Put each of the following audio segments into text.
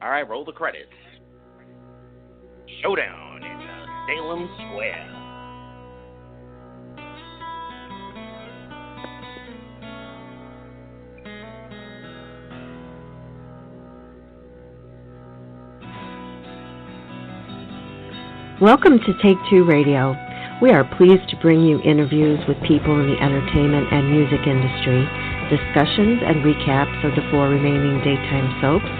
All right, roll the credits. Showdown in Salem Square. Welcome to Take Two Radio. We are pleased to bring you interviews with people in the entertainment and music industry, discussions and recaps of the 4 remaining daytime soaps.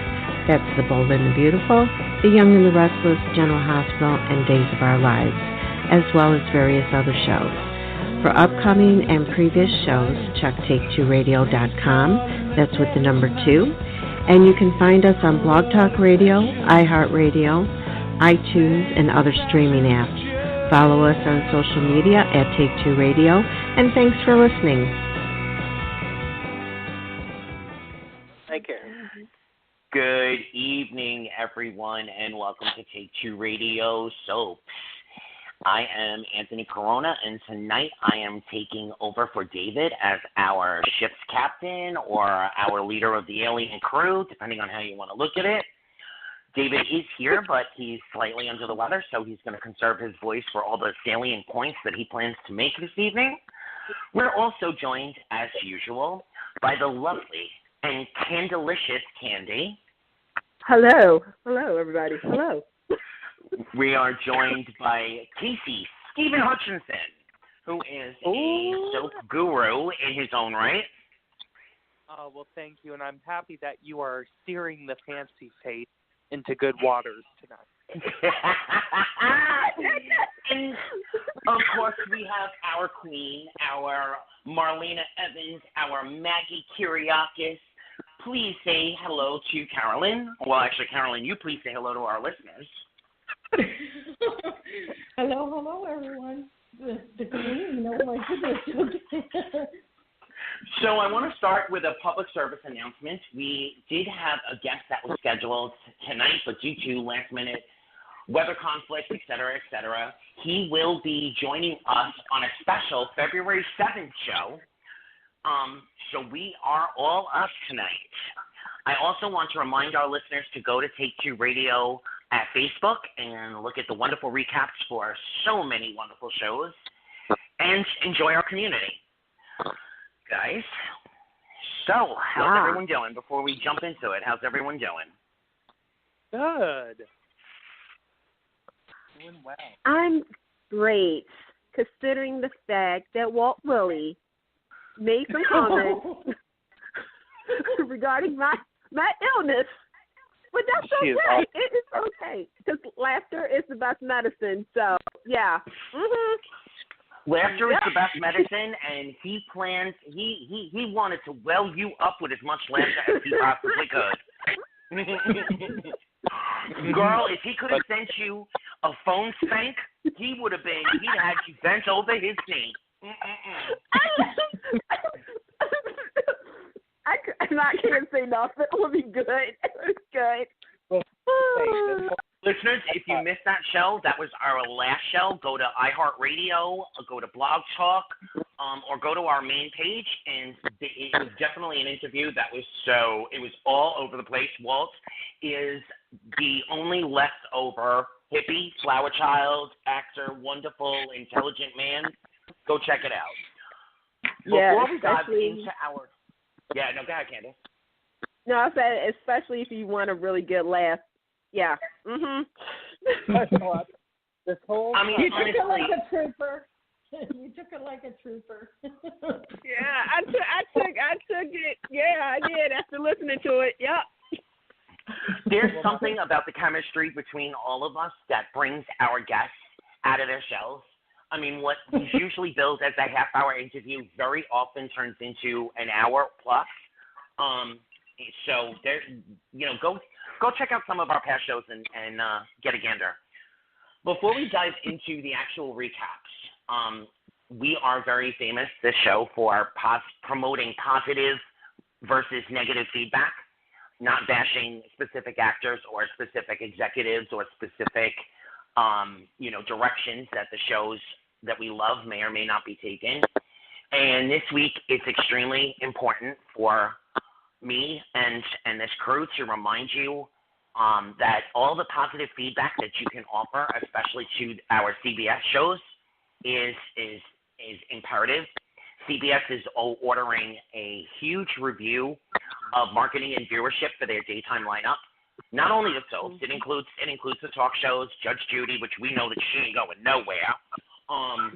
That's The Bold and the Beautiful, The Young and the Restless, General Hospital, and Days of Our Lives, as well as various other shows. For upcoming and previous shows, check take2radio.com. That's with the number 2. And you can find us on Blog Talk Radio, iHeartRadio, iTunes, and other streaming apps. Follow us on social media at Take Two Radio, and thanks for listening. Thank you. Good evening, everyone, and welcome to Take Two Radio Soaps. I am Anthony Corona, and tonight I am taking over for David as our ship's captain or our leader of the alien crew, depending on how you want to look at it. David is here, but he's slightly under the weather, so he's going to conserve his voice for all the salient points that he plans to make this evening. We're also joined, as usual, by the lovely and candilicious Candy. Hello. Hello, everybody. Hello. We are joined by Casey Stephen Hutchinson, who is a soap guru in his own right. Oh, well, thank you, and I'm happy that you are steering the fancy fate into good waters tonight. And, of course, we have our queen, our Marlena Evans, our Maggie Kyriakis. Please say hello to CAROLYN. Well, actually, CAROLYN, you please say hello to our listeners. Hello, everyone. The queen, oh my goodness. So I want to start with a public service announcement. We did have a guest that was scheduled tonight, but due to last-minute weather conflicts, et cetera, he will be joining us on a special February 7th show. So we are all up tonight. I also want to remind our listeners to go to Take Two Radio at Facebook and look at the wonderful recaps for so many wonderful shows and enjoy our community. Guys, so how's everyone doing before we jump into it? How's everyone doing? Good. Doing well. I'm great, considering the fact that Walt Willie made some comments regarding my illness. But that's okay. It is okay, because laughter is the best medicine. So, yeah. Mm-hmm. Laughter is the best medicine, and he plans. He wanted to well you up with as much laughter as he possibly could. Girl, if he could have sent you a phone spank, he'd had you bent over his knee. I can't say nothing. It will be good. It's good. Listeners, if you missed that show, that was our last show. Go to iHeartRadio, go to Blog Talk, or go to our main page. And it was definitely an interview that was it was all over the place. Walt is the only leftover hippie, flower child, actor, wonderful, intelligent man. Go check it out. Before we dive into our... Yeah, no, go ahead, Candace. No, I said especially if you want a really good laugh. Yeah. Mhm. This whole you took it like a trooper. You took it like a trooper. Yeah, I took it. Yeah, I did after listening to it. Yep. There's something about the chemistry between all of us that brings our guests out of their shells. I mean, what is usually billed as a half-hour interview very often turns into an hour plus. So there, go check out some of our past shows and get a gander. Before we dive into the actual recaps, we are very famous, this show, for promoting positive versus negative feedback, not bashing specific actors or specific executives or specific, directions that the shows that we love may or may not be taking. And this week, it's extremely important for me and this crew to remind you that all the positive feedback that you can offer, especially to our CBS shows, is imperative. CBS is ordering a huge review of marketing and viewership for their daytime lineup. Not only the soaps, it includes the talk shows, Judge Judy, which we know that she ain't going nowhere.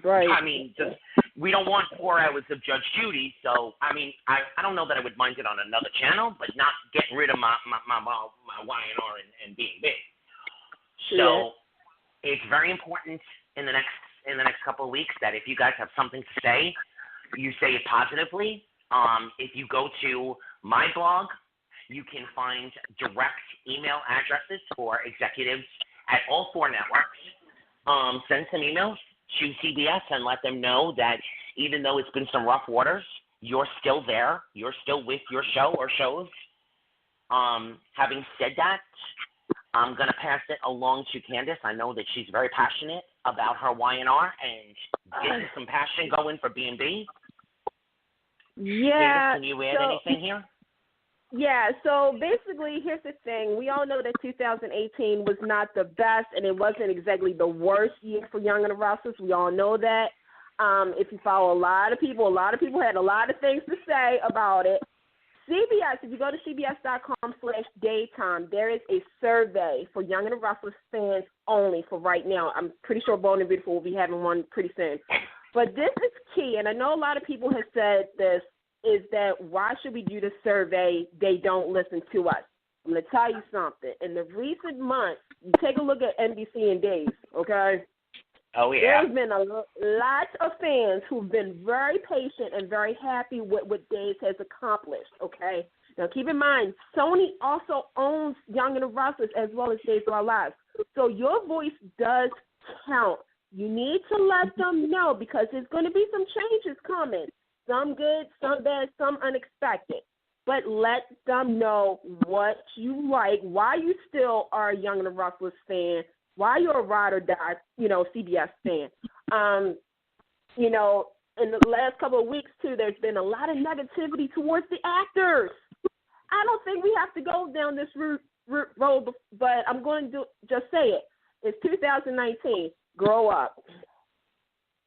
Right. I mean, we don't want 4 hours of Judge Judy, so I mean, I don't know that I would mind it on another channel, but not getting rid of my Y&R and being big. So it's very important in the next couple of weeks that if you guys have something to say, you say it positively. If you go to my blog, you can find direct email addresses for executives at all 4 networks. Send some emails to CBS and let them know that even though it's been some rough waters, you're still there. You're still with your show or shows. Having said that, I'm going to pass it along to Candice. I know that she's very passionate about her Y&R and getting some passion going for B&B. Yeah. Candice, can you add anything here? Yeah, so basically, here's the thing. We all know that 2018 was not the best, and it wasn't exactly the worst year for Young and the Restless. We all know that. If you follow a lot of people had a lot of things to say about it. CBS, if you go to cbs.com/daytime, there is a survey for Young and the Restless fans only for right now. I'm pretty sure Bold and Beautiful will be having one pretty soon. But this is key, and I know a lot of people have said this, is that why should we do the survey? They don't listen to us. I'm going to tell you something. In the recent months, you take a look at NBC and Days, okay? Oh, yeah. There's been a lot of fans who've been very patient and very happy with what Days has accomplished, okay? Now, keep in mind, Sony also owns Young and the Restless as well as Days of Our Lives. So your voice does count. You need to let them know because there's going to be some changes coming. Some good, some bad, some unexpected. But let them know what you like, why you still are a Young and the Restless fan, why you're a ride or die, CBS fan. In the last couple of weeks, too, there's been a lot of negativity towards the actors. I don't think we have to go down this road, but I'm going to just say it. It's 2019. Grow up.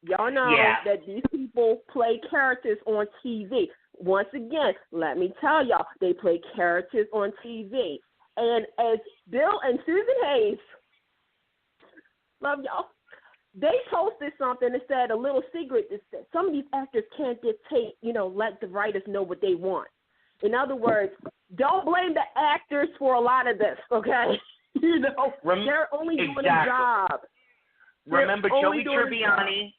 Y'all know that these people play characters on TV. Once again, let me tell y'all, they play characters on TV. And as Bill and Susan Hayes, love y'all, they posted something that said a little secret is that some of these actors can't dictate, let the writers know what they want. In other words, don't blame the actors for a lot of this, okay? They're only doing a job. Remember Joey Tribbiani?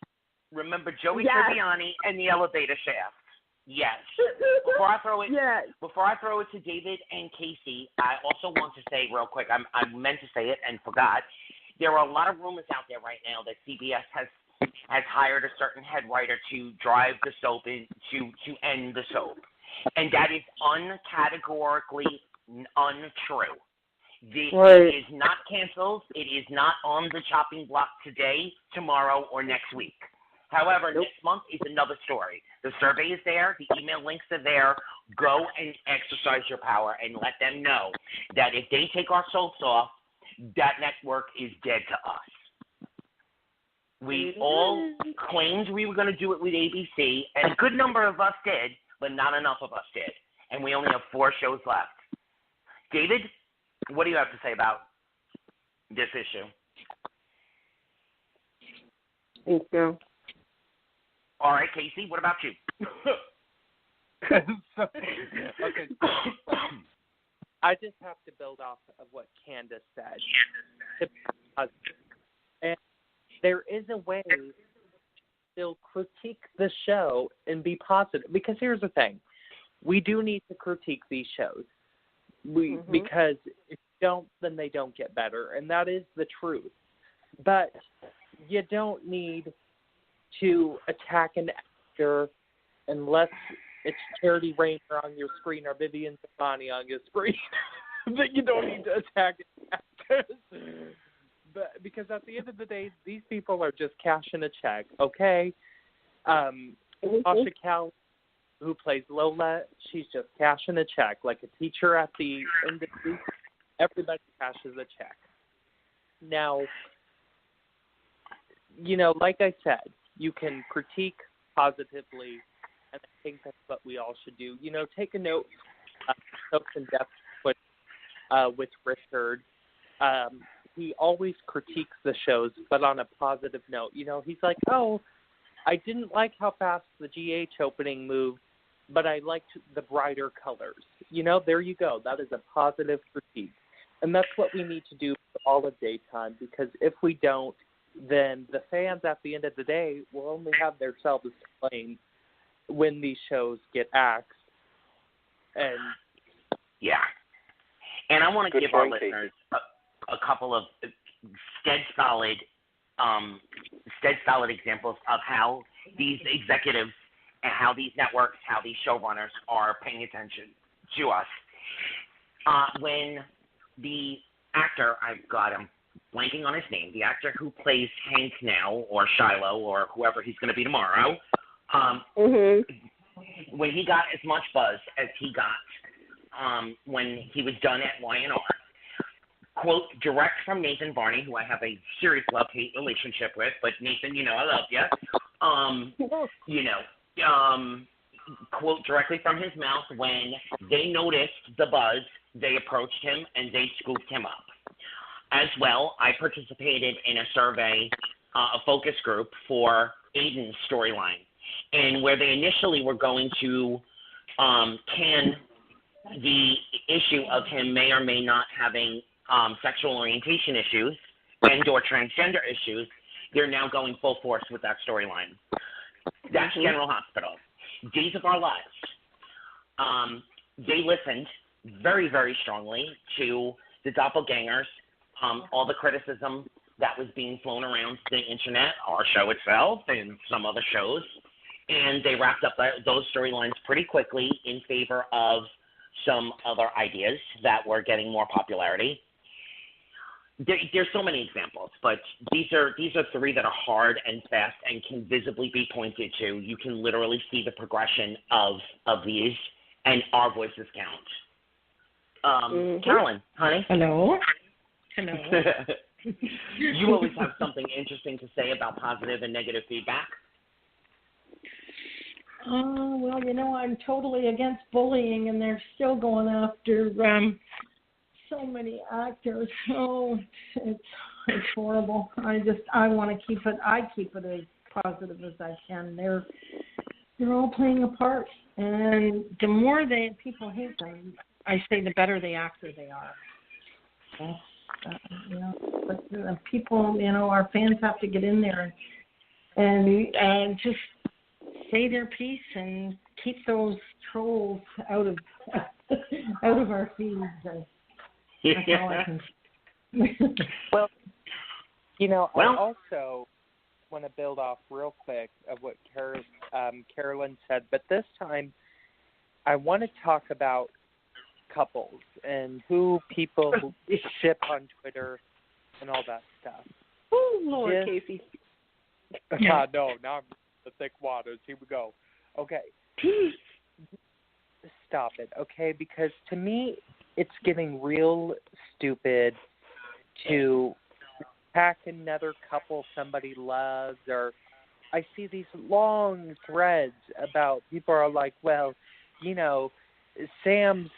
Remember Joey Tribbiani and the elevator shaft? Yes. Before I throw it to David and Casey, I also want to say real quick, I meant to say it and forgot. There are a lot of rumors out there right now that CBS has hired a certain head writer to drive the soap to end the soap. And that is uncategorically untrue. It is not canceled. It is not on the chopping block today, tomorrow, or next week. However, next month is another story. The survey is there. The email links are there. Go and exercise your power and let them know that if they take our soaps off, that network is dead to us. We all claimed we were going to do it with ABC, and a good number of us did, but not enough of us did. And we only have 4 shows left. David, what do you have to say about this issue? Thank you. All right, Casey, what about you? Okay. I just have to build off of what Candice said. And there is a way to still critique the show and be positive. Because here's the thing. We do need to critique these shows. Because if you don't, then they don't get better. And that is the truth. But you don't need to attack an actor unless it's Charity Rayner on your screen or Vivian Stefani on your screen. That you don't need to attack actors. But because at the end of the day, these people are just cashing a check, okay? Tasha Cal, who plays Lola, she's just cashing a check like a teacher at the end of the week. everybody cashes a check. Now, like I said, you can critique positively, and I think that's what we all should do. Take a note, Notes in Depth with Richard. He always critiques the shows, but on a positive note. He's like, I didn't like how fast the GH opening moved, but I liked the brighter colors. There you go. That is a positive critique. And that's what we need to do for all of daytime, because if we don't, then the fans at the end of the day will only have themselves to blame when these shows get axed. And yeah. And I want to give our listeners a couple of stead solid examples of how these executives and how these networks, how these showrunners are paying attention to us. When the actor, I'm blanking on his name, the actor who plays Hank now, or Shiloh, or whoever he's going to be tomorrow, when he got as much buzz as he got when he was done at Y&R, quote, direct from Nathan Varney, who I have a serious love-hate relationship with, but Nathan, I love you. Quote directly from his mouth, when they noticed the buzz, they approached him and they scooped him up. As well, I participated in a survey, a focus group for Aiden's storyline, and where they initially were going to can the issue of him may or may not having sexual orientation issues and or transgender issues, they're now going full force with that storyline. That's General Hospital. Days of Our Lives. They listened very, very strongly to the doppelgangers, all the criticism that was being flown around the internet, our show itself, and some other shows, and they wrapped up those storylines pretty quickly in favor of some other ideas that were getting more popularity. There's so many examples, but these are three that are hard and fast and can visibly be pointed to. You can literally see the progression of these, and our voices count. Carolyn, honey. Hello. You always have something interesting to say about positive and negative feedback. Well, I'm totally against bullying, and they're still going after so many actors. Oh, it's horrible. I want to keep it. I keep it as positive as I can. They're all playing a part, and the more people hate them, I say the better the actor they are. But people, our fans have to get in there and just say their piece and keep those trolls out of our feeds. And that's all I can say. I also want to build off real quick of what Carolyn said, but this time I want to talk about couples and who people ship on Twitter and all that stuff. Oh, Lord, Casey. No, now I'm the thick waters. Here we go. Okay. Stop it, okay? Because to me, it's getting real stupid to attack another couple somebody loves, or I see these long threads about people are like, well, Sam's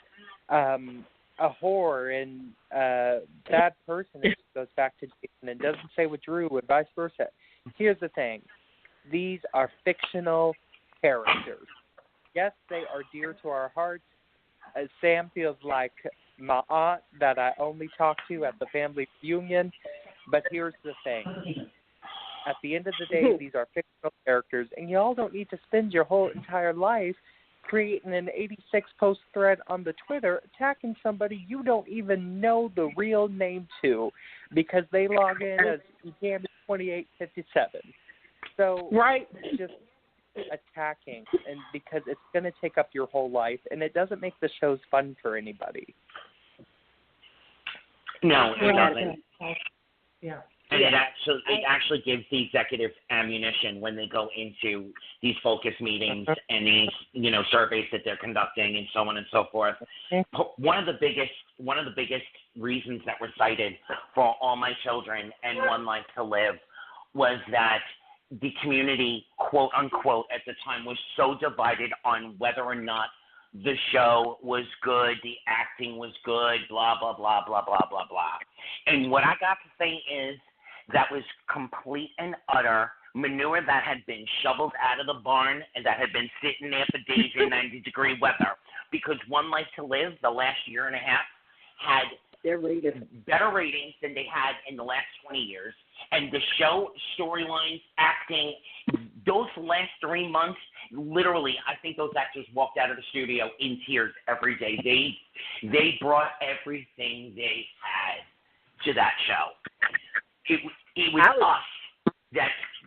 a whore and bad person. It goes back to Jason and doesn't say with Drew and vice versa. Here's the thing. These are fictional characters. Yes, they are dear to our hearts. Sam feels like my aunt that I only talk to at the family reunion. But here's the thing. At the end of the day, these are fictional characters, and y'all don't need to spend your whole entire life creating an 86-post thread on the Twitter attacking somebody you don't even know the real name to because they log in as Gammy2857. So right. It's just attacking, and because it's going to take up your whole life, and it doesn't make the shows fun for anybody. No, it doesn't. Yeah. And it actually gives the executives ammunition when they go into these focus meetings and these, surveys that they're conducting and so on and so forth. One of the biggest one of the biggest reasons that were cited for All My Children and One Life to Live was that the community, quote unquote, at the time was so divided on whether or not the show was good, the acting was good, blah, blah, blah, blah, blah, blah, blah. And what I got to say is that was complete and utter manure that had been shoveled out of the barn and that had been sitting there for days in 90-degree weather. Because One Life to Live, the last year and a half, had better ratings than they had in the last 20 years. And the show, storylines, acting, those last 3 months, literally, I think those actors walked out of the studio in tears every day. They brought everything they had to that show. It was us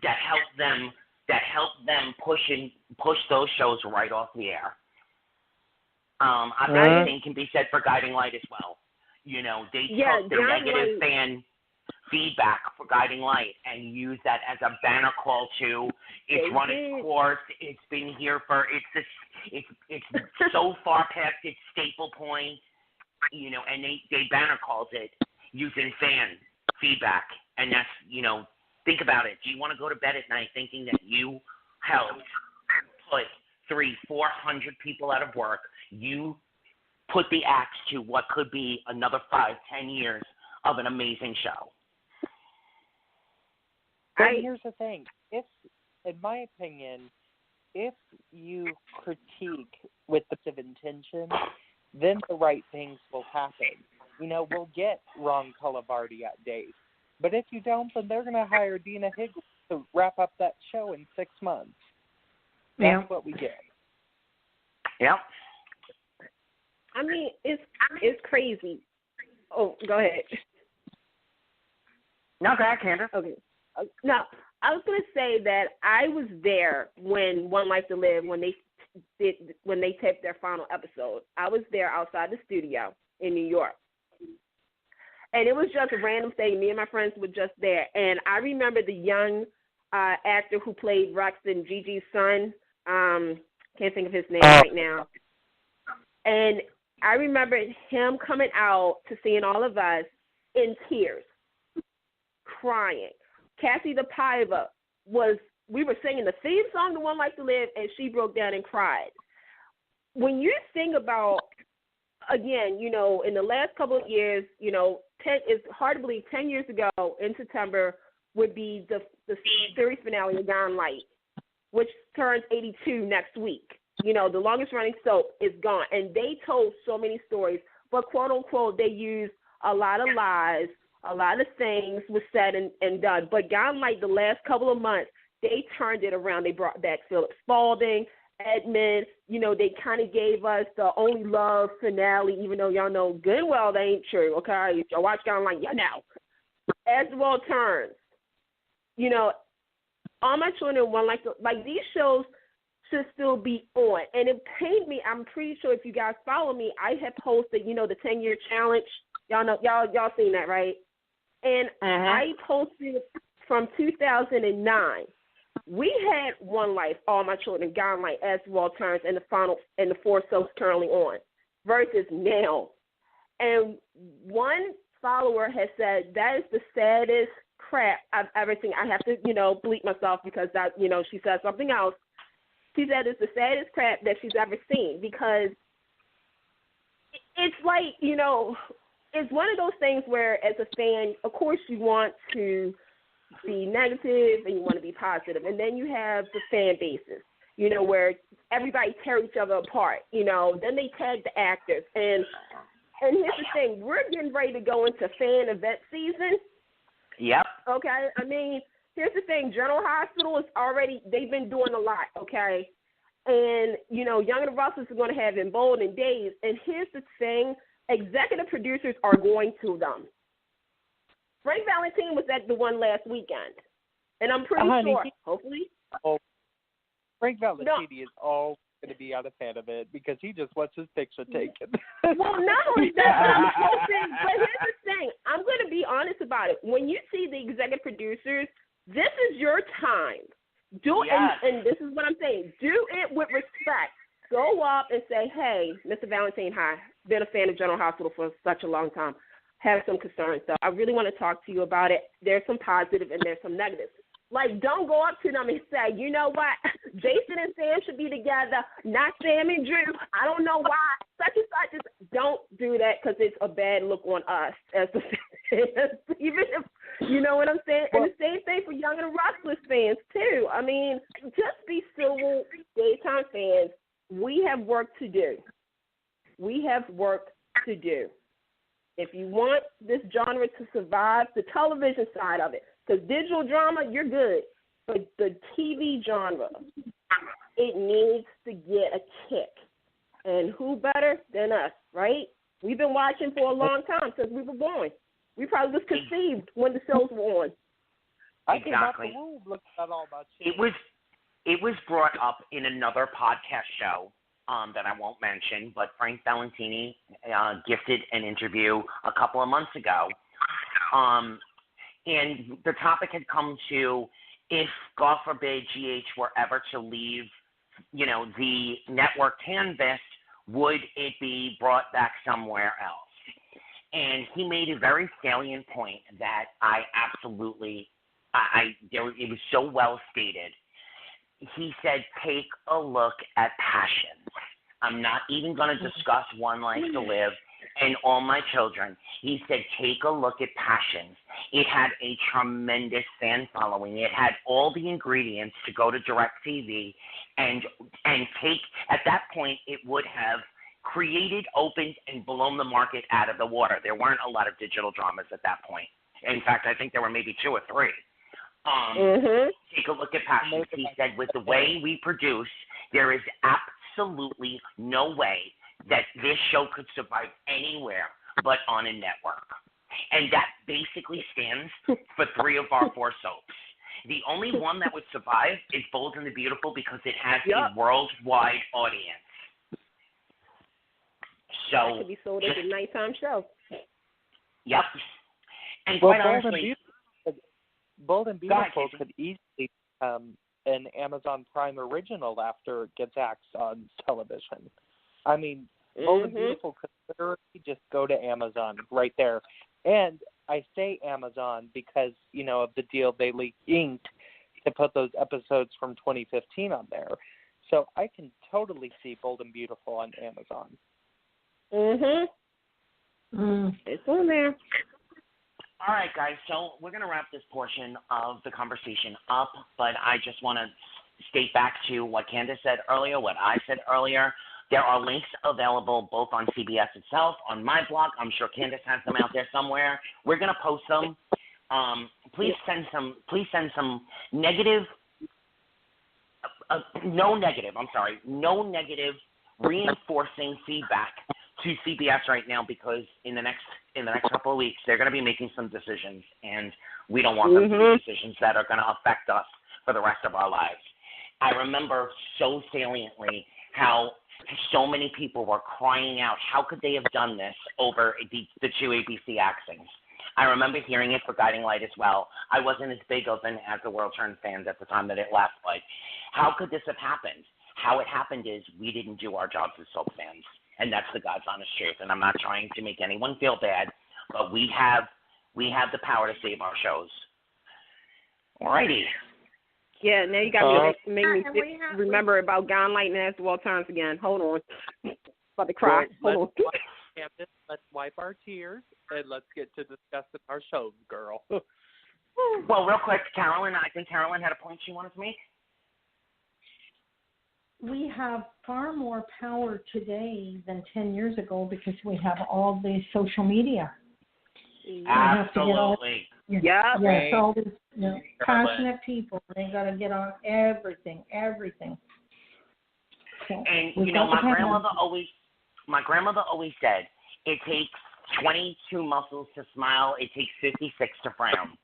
that helped them push those shows right off the air. I think the same can be said for Guiding Light as well. You know, they took the negative fan feedback for Guiding Light and used that as a banner call to it's run its course. It's been here for it's so far past its staple point. You know, and they banner called it using fan feedback, and that's, you know, think about it. Do you want to go to bed at night thinking that you helped put 300-400 people out of work? You put the axe to what could be another 5-10 years of an amazing show. But here's the thing. If, in my opinion, if you critique with the best of intention, then the right things will happen. You know, we'll get Ron Colabardi at days. But if you don't, then they're going to hire Dina Higgins to wrap up that show in 6 months. That's what we get. Yep. I mean, it's crazy. Oh, go ahead. No, go ahead, Candace. Okay. No, I was going to say that I was there when One Life to Live, when they taped their final episode. I was there outside the studio in New York. And it was just a random thing. Me and my friends were just there. And I remember the young actor who played Rex and Gigi's son. Can't think of his name right now. And I remember him coming out to seeing all of us in tears, crying. Cassie the Piva we were singing the theme song to One Life to Live, and she broke down and cried. When you think about, again, you know, in the last couple of years, you know, it's hard to believe 10 years ago in September would be the series finale of Gone Light, which turns 82 next week. You know, the longest running soap is gone. And they told so many stories, but quote unquote, they used a lot of lies, a lot of things was said and done. But Gone Light, the last couple of months, they turned it around. They brought back Philip Spaulding, Edmund. You know, they kind of gave us the Only Love finale, even though y'all know good and well they ain't true, okay? If y'all watch Gone Light, y'all know. As the World Turns, you know, All My Children, One Life, like these shows should still be on. And it pained me. I'm pretty sure if you guys follow me, I had posted, you know, the 10-year challenge. Y'all know, y'all seen that, right? And I posted from 2009. We had One Life, All My Children, Gone Light, As the World Turns, and the 4 soaps currently on, versus now. And one follower has said that is the saddest crap I've ever seen. I have to, you know, bleep myself because that, you know, she said something else. She said it's the saddest crap that she's ever seen because it's like, you know, it's one of those things where as a fan, of course you want to be negative and you want to be positive. And then you have the fan bases, you know, where everybody tear each other apart, you know. Then they tag the actors. And here's the thing. We're getting ready to go into fan event season. Yep. Okay? I mean, here's the thing. General Hospital is already, they've been doing a lot, okay? And, you know, Young and the Restless is going to have Emboldened Days. And here's the thing. Executive producers are going to them. Frank Valentine was at the one last weekend. And I'm pretty sure, hopefully. Oh, Frank Valentine is all going to be out of fan of it because he just wants his picture taken. Well, not only that, but here's the thing. I'm going to be honest about it. When you see the executive producers, this is your time. Do it, and this is what I'm saying. Do it with respect. Go up and say, hey, Mr. Valentine, hi. Been a fan of General Hospital for such a long time. Have some concerns, though. I really want to talk to you about it. There's some positive and there's some negative. Like, don't go up to them and say, you know what, Jason and Sam should be together, not Sam and Drew. I don't know why. Such and such. Just don't do that because it's a bad look on us as the fans. Even if, you know what I'm saying? And the same thing for Young and Restless fans, too. I mean, just be civil daytime fans. We have work to do. We have work to do. If you want this genre to survive, the television side of it, because digital drama, you're good. But the TV genre, it needs to get a kick. And who better than us, right? We've been watching for a long time since we were born. We probably was conceived when the shows were on. Exactly. It was brought up in another podcast show that I won't mention, but Frank Valentini gifted an interview a couple of months ago. And the topic had come to, if, God forbid, GH were ever to leave, the network canvas, would it be brought back somewhere else? And he made a very salient point that I absolutely, it was so well stated. He said, take a look at Passions. I'm not even going to discuss One Life to Live and All My Children. He said, take a look at Passions. It had a tremendous fan following. It had all the ingredients to go to DirecTV and take, at that point, it would have created, opened, and blown the market out of the water. There weren't a lot of digital dramas at that point. In fact, I think there were maybe 2 or 3. Take a look at Passions. He said, with the way we produce, there is absolutely no way that this show could survive anywhere but on a network. And that basically stands for 3 of our 4 soaps. The only one that would survive is Bold and the Beautiful because it has a worldwide audience. So that could be sold as a nighttime show. Yep. And quite honestly, Bold and Beautiful could easily an Amazon Prime original after it gets axed on television. I mean, Bold and Beautiful could literally just go to Amazon right there. And I say Amazon because, of the deal they inked to put those episodes from 2015 on there. So I can totally see Bold and Beautiful on Amazon. It's on there. All right, guys, so we're going to wrap this portion of the conversation up, but I just want to state back to what Candice said earlier, what I said earlier. There are links available both on CBS itself, on my blog. I'm sure Candice has them out there somewhere. We're going to post them. Please send some negative, no negative reinforcing feedback to CBS right now, because in the next couple of weeks they're going to be making some decisions, and we don't want them to be decisions that are going to affect us for the rest of our lives. I remember so saliently how so many people were crying out, how could they have done this over the 2 ABC axings? I remember hearing it for Guiding Light as well. I wasn't as big of an As the World Turns fans at the time that it left, but how could this have happened? How it happened is we didn't do our jobs as soap fans. And that's the God's honest truth. And I'm not trying to make anyone feel bad, but we have the power to save our shows. Alrighty. Yeah, now you got to make me remember about Gone Light and As the World Turns again. Hold on. About to cry. Hold on. Let's wipe our tears and let's get to discussing our shows, girl. Well, real quick, Carolyn, I think Carolyn had a point she wanted to make. We have far more power today than 10 years ago because we have all the social media. Absolutely. Yes, all these passionate people. They got to get on everything. So and my grandmother always said, it takes 22 muscles to smile. It takes 56 to frown.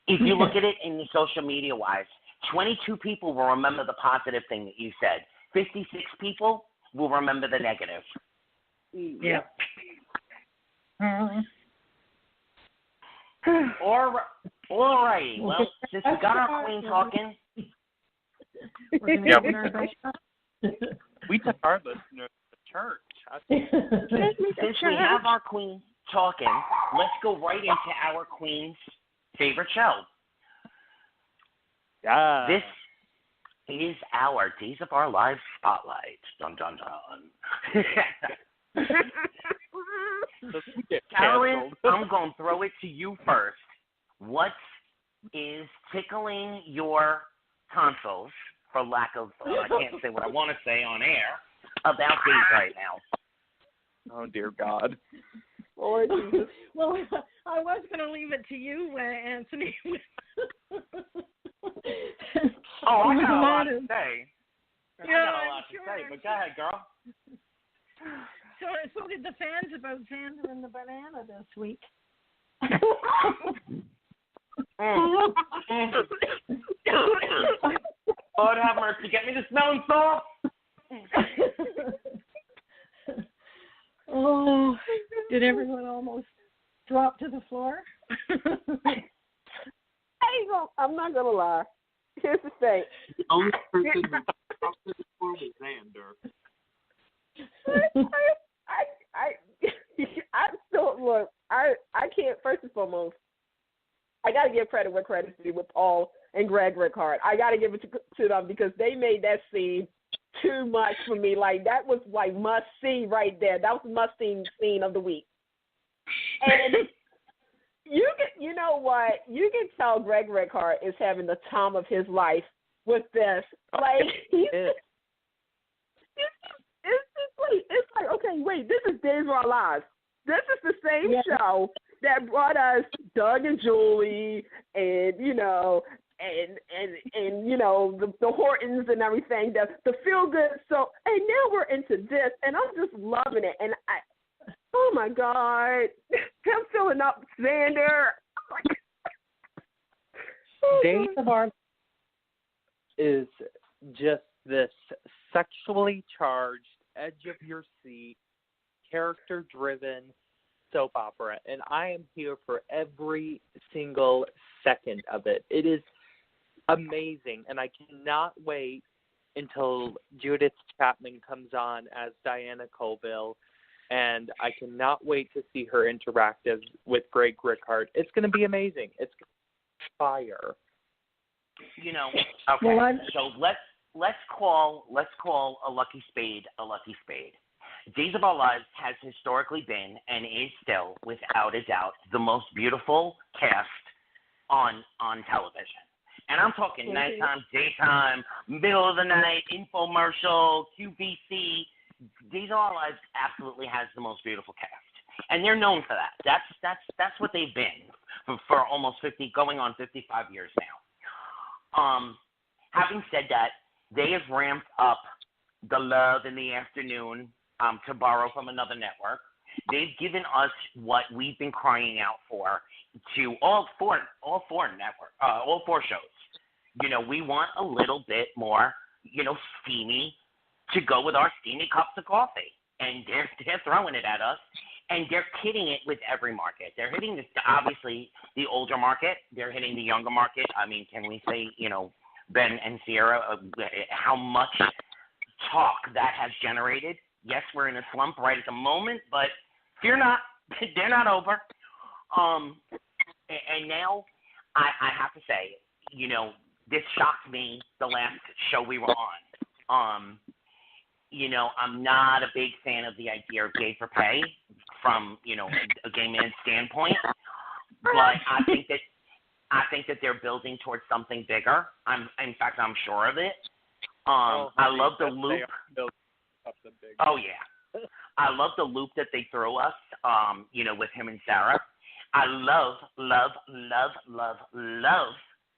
If you look at it in the social media wise, 22 people will remember the positive thing that you said. 56 people will remember the negative. Yeah. All right. Well, since we got our queen talking, we took our listeners to church. Since we have our queen talking, let's go right into our queen's favorite show. Yeah. This is our Days of Our Lives Spotlight. Dun, dun, dun. CAROLYN, I'm going to throw it to you first. What is tickling your tonsils, for lack of, I can't say what I want to say on air, about Days right now? Oh, dear God. Well, I was going to leave it to you, Anthony. Oh, I got a lot to say. I Yeah, got a lot to say, but go ahead, girl. So did the fans about Xander and the banana this week. Lord have mercy, get me the smelling salt. Oh, did everyone almost drop to the floor? I'm not gonna lie. Here's the thing. The only person who dropped to the floor was Xander. I still look. I can't. First and foremost, I got to give credit where credit's due with Paul and Greg Rickard. I got to give it to them because they made that scene too much for me. Like that was like must see right there. That was the must see scene of the week. And you know what? You can tell Greg Rickard is having the time of his life with this. Like it's like, okay, wait, this is Days of Our Lives. This is the same show that brought us Doug and Julie and, the Hortons and everything, the feel good. So, and now we're into this, and I'm just loving it. And oh my God, him filling up Xander. Days of Our is just this sexually charged, edge of your seat, character-driven soap opera, and I am here for every single second of it. It is amazing, and I cannot wait until Judith Chapman comes on as Diana Colville, and I cannot wait to see her interactive with Greg Rickard. It's going to be amazing. It's fire. Okay. So let's call a lucky spade a lucky spade. Days of Our Lives has historically been and is still, without a doubt, the most beautiful cast on television. And I'm talking nighttime, daytime, middle of the night, infomercial, QVC. Days of Our Lives absolutely has the most beautiful cast, and they're known for that. That's what they've been for almost 50, going on 55 years now. Having said that, they have ramped up the love in the afternoon, to borrow from another network. They've given us what we've been crying out for to all four shows. We want a little bit more, steamy to go with our steamy cups of coffee, and they're throwing it at us, and they're hitting it with every market. They're hitting obviously the older market. They're hitting the younger market. I mean, can we say, Ben and Sierra, how much talk that has generated? Yes, we're in a slump right at the moment, but fear not, they're not over. And now I have to say, this shocked me the last show we were on. I'm not a big fan of the idea of gay for pay from, a gay man's standpoint, but I think that they're building towards something bigger. I'm sure of it. I love the loop. Oh, yeah. I love the loop that they threw us, with him and Sarah. I love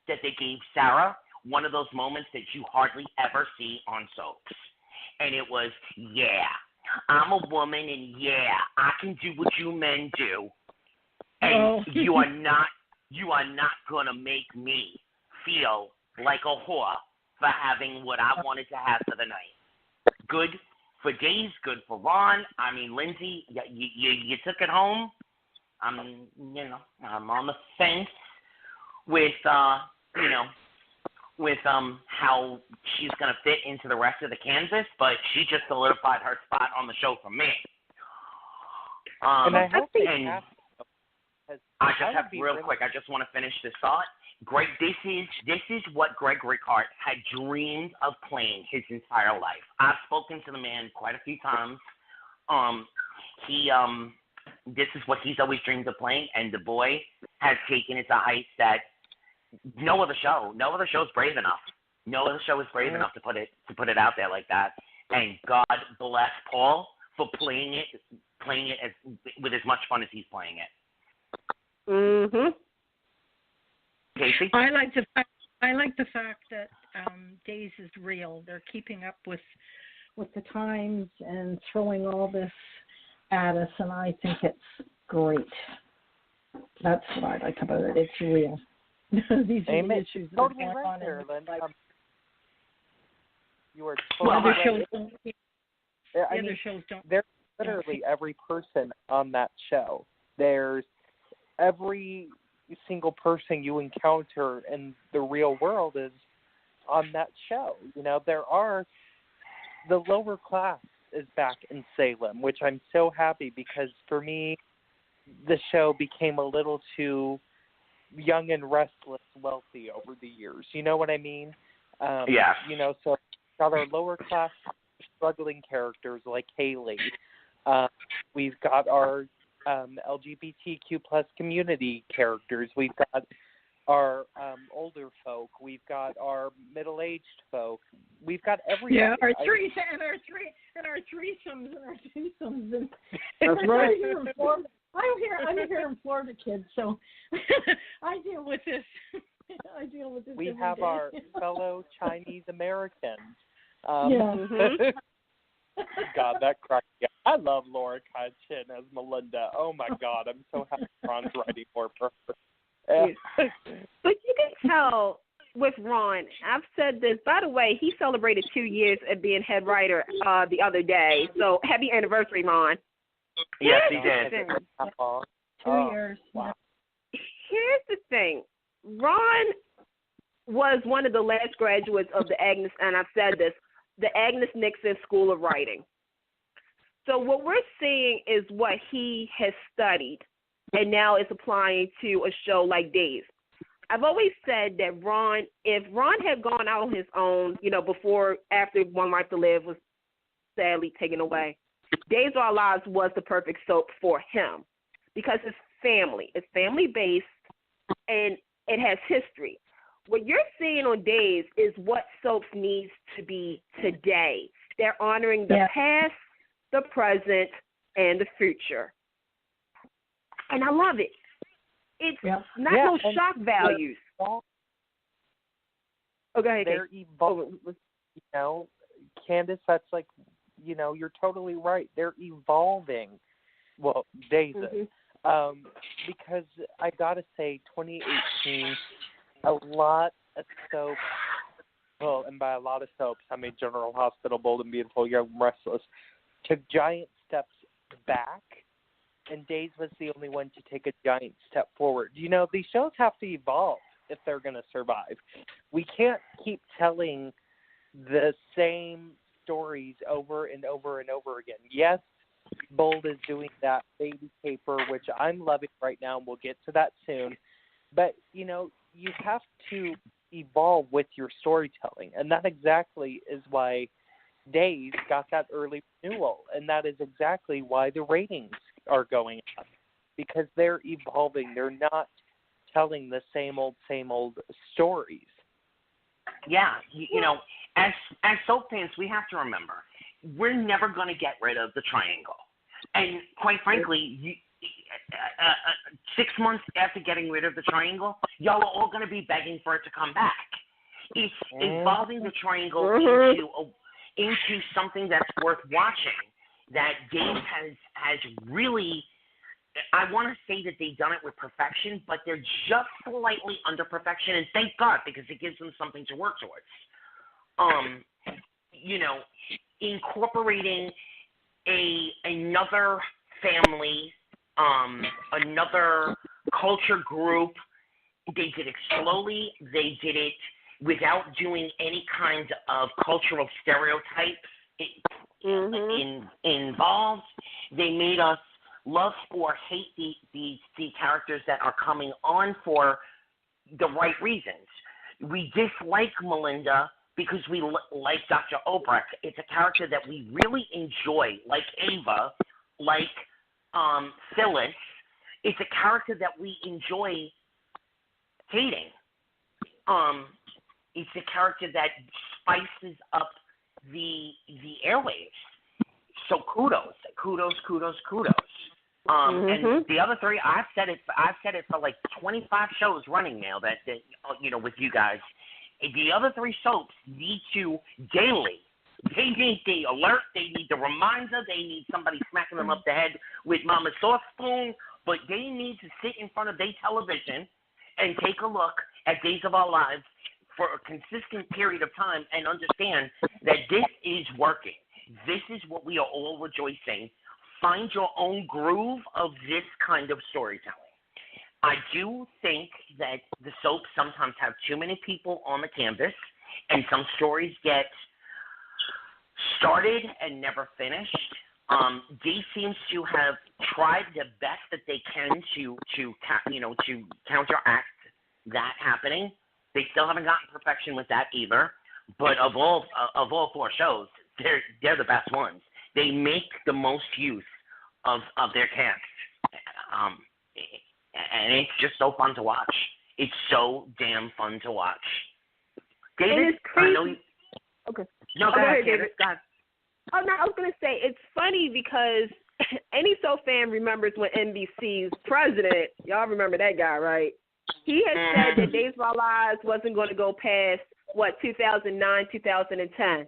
that they gave Sarah one of those moments that you hardly ever see on soaps. And it was, I'm a woman, and I can do what you men do. And you are not going to make me feel like a whore for having what I wanted to have for the night. Good for Days, good for Ron. I mean, Lindsay, you took it home. I'm on the fence with, with how she's going to fit into the rest of the CANDICE, but she just solidified her spot on the show for me. And I have to I just have real quick. I just want to finish this thought. Greg, this is what Greg Ricart had dreamed of playing his entire life. I've spoken to the man quite a few times. This is what he's always dreamed of playing, and the boy has taken it to heights that no other show is brave enough. No other show is brave enough to put it out there like that. And God bless Paul for playing it with as much fun as he's playing it. Mhm. Casey? I like the fact that Days is real. They're keeping up with the times and throwing all this at us, and I think it's great. That's what I like about it. It's real. These are the issues that are going on in life. You are totally right. Other shows don't. There's literally every person on that show. There's every single person you encounter in the real world is on that show. You know, the lower class is back in Salem, which I'm so happy because for me, the show became a little too young and restless wealthy over the years. You know what I mean? Yeah. You know, so got our lower class struggling characters like Haley. We've got our LGBTQ plus community characters. We've got our older folk. We've got our middle-aged folk. We've got everybody. Yeah, our threesomes. That's right. I'm here in Florida, kids, so I deal with this. We every have day. our fellow Chinese Americans. God, that cracked me up. I love Laura Kai-Chin as Melinda. Oh my God, I'm so happy Ron's writing more for her. But you can tell with Ron, I've said this, by the way, he celebrated 2 years of being head writer the other day. So happy anniversary, Ron. Yes, he did. 2 years. Wow. Here's the thing. Ron was one of the last graduates of the Agnes, and I've said this, the Agnes Nixon School of Writing. So what we're seeing is what he has studied and now is applying to a show like Days. I've always said that if Ron had gone out on his own, you know, after One Life to Live was sadly taken away, Days of Our Lives was the perfect soap for him because it's family-based, and it has history. What you're seeing on Days is what soaps needs to be today. They're honoring the past, the present, and the future. And I love it. It's not no shock values. Oh, go ahead. They're evolving. You know, Candice, that's like, you know, you're totally right. They're evolving. Well, Days is. Because I got to say, 2018, a lot of soaps, well, and by a lot of soaps, I mean General Hospital, Bold and Beautiful, Young and Restless, took giant steps back, and Days was the only one to take a giant step forward. You know, these shows have to evolve if they're going to survive. We can't keep telling the same stories over and over and over again. Yes, Bold is doing that baby caper, which I'm loving right now, and we'll get to that soon. But, you know, you have to evolve with your storytelling, and that exactly is why Days got that early renewal, and that is exactly why the ratings are going up, because they're evolving. They're not telling the same old stories. Yeah, you know, as soap fans, we have to remember, we're never going to get rid of the triangle. And quite frankly, 6 months after getting rid of the triangle, y'all are all going to be begging for it to come back. It's evolving the triangle into something that's worth watching. That Days has really, I want to say that they've done it with perfection, but they're just slightly under perfection, and thank God, because it gives them something to work towards. You know, incorporating another family, another culture group. They did it slowly. They did it without doing any kind of cultural stereotypes involved. They made us love or hate the characters that are coming on for the right reasons. We dislike Melinda because we like Dr. Obrecht. It's a character that we really enjoy, like Ava, like Phyllis. It's a character that we enjoy hating. It's a character that spices up the airwaves. So kudos. And the other three, I've said it for like 25 shows running now that with you guys. The other three soaps need to daily. They need the alert. They need the reminder. They need somebody smacking them up the head with Mama Soft Spoon. But they need to sit in front of their television and take a look at Days of Our Lives for a consistent period of time and understand that this is working. This is what we are all rejoicing. Find your own groove of this kind of storytelling. I do think that the soaps sometimes have too many people on the canvas, and some stories get started and never finished. They seems to have tried the best that they can to counteract that happening. They still haven't gotten perfection with that either. But of all four shows, they're the best ones. They make the most use of their cast. And it's just so fun to watch. It's so damn fun to watch. David, and it's crazy. I know you... Okay. No, go ahead, David. Go ahead. Oh, no, I was going to say, it's funny because any soap fan remembers when NBC's president, y'all remember that guy, right? He had said that Days of Our Lives wasn't going to go past, 2009, 2010.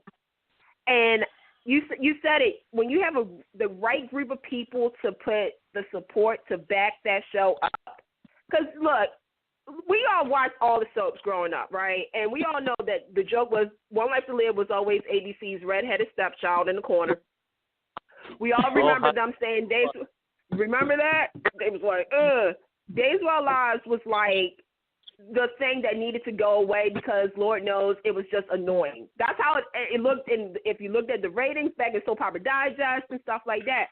And you said it, when you have the right group of people to put the support to back that show up. Because, look, we all watched all the soaps growing up, right? And we all know that the joke was One Life to Live was always ABC's redheaded stepchild in the corner. We all remember them saying, remember that? They was like, Days of Our Lives was like the thing that needed to go away because Lord knows it was just annoying. That's how it looked. If you looked at the ratings back in Soap Opera Digest and stuff like that.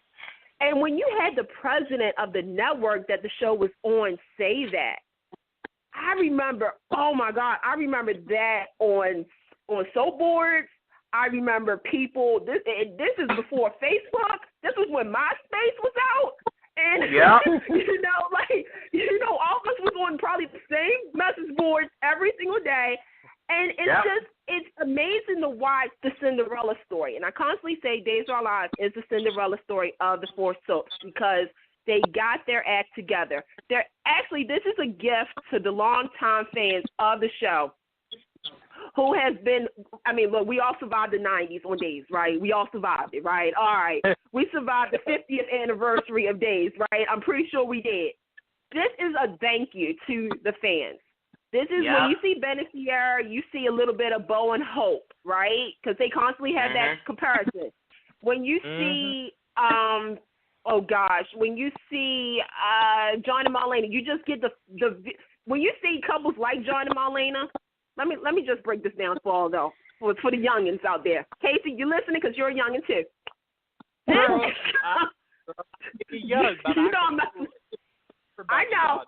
And when you had the president of the network that the show was on say that, I remember, oh my God, I remember that on soap boards. I remember people, this is before Facebook. This was when MySpace was out. And, all of us was on probably the same message boards every single day. And it's amazing to watch the Cinderella story. And I constantly say Days of Our Lives is the Cinderella story of the four soaps because they got their act together. This is a gift to the longtime fans of the show who has been, look, we all survived the 90s on Days, right? We all survived it, right? All right. We survived the 50th anniversary of Days, right? I'm pretty sure we did. This is a thank you to the fans. This is when you see Ben and Sierra, you see a little bit of Bo and Hope, right? Because they constantly have that comparison. When you see, when you see John and Marlena, you just get when you see couples like John and Marlena, let me just break this down for the youngins out there. Casey, you listening because you're a youngin too. Girl, young, but I know.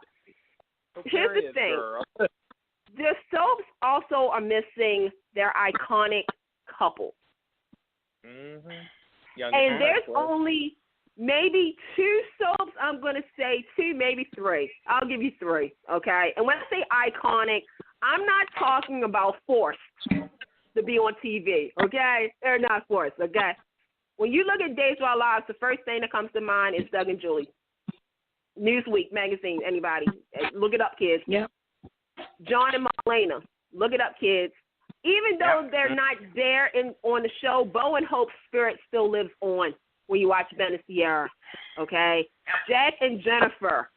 Here's the thing. Girl. The soaps also are missing their iconic couple. And there's only maybe two soaps. I'm going to say two, maybe three. I'll give you three, okay? And when I say iconic, I'm not talking about forced to be on TV, okay? They're not forced, okay? When you look at Days of Our Lives, the first thing that comes to mind is Doug and Julie. Newsweek magazine, anybody. Look it up, kids. Yep. John and Marlena. Look it up, kids. Even though they're not there on the show, Bo and Hope's spirit still lives on when you watch Ben and Sierra, okay? Jack and Jennifer.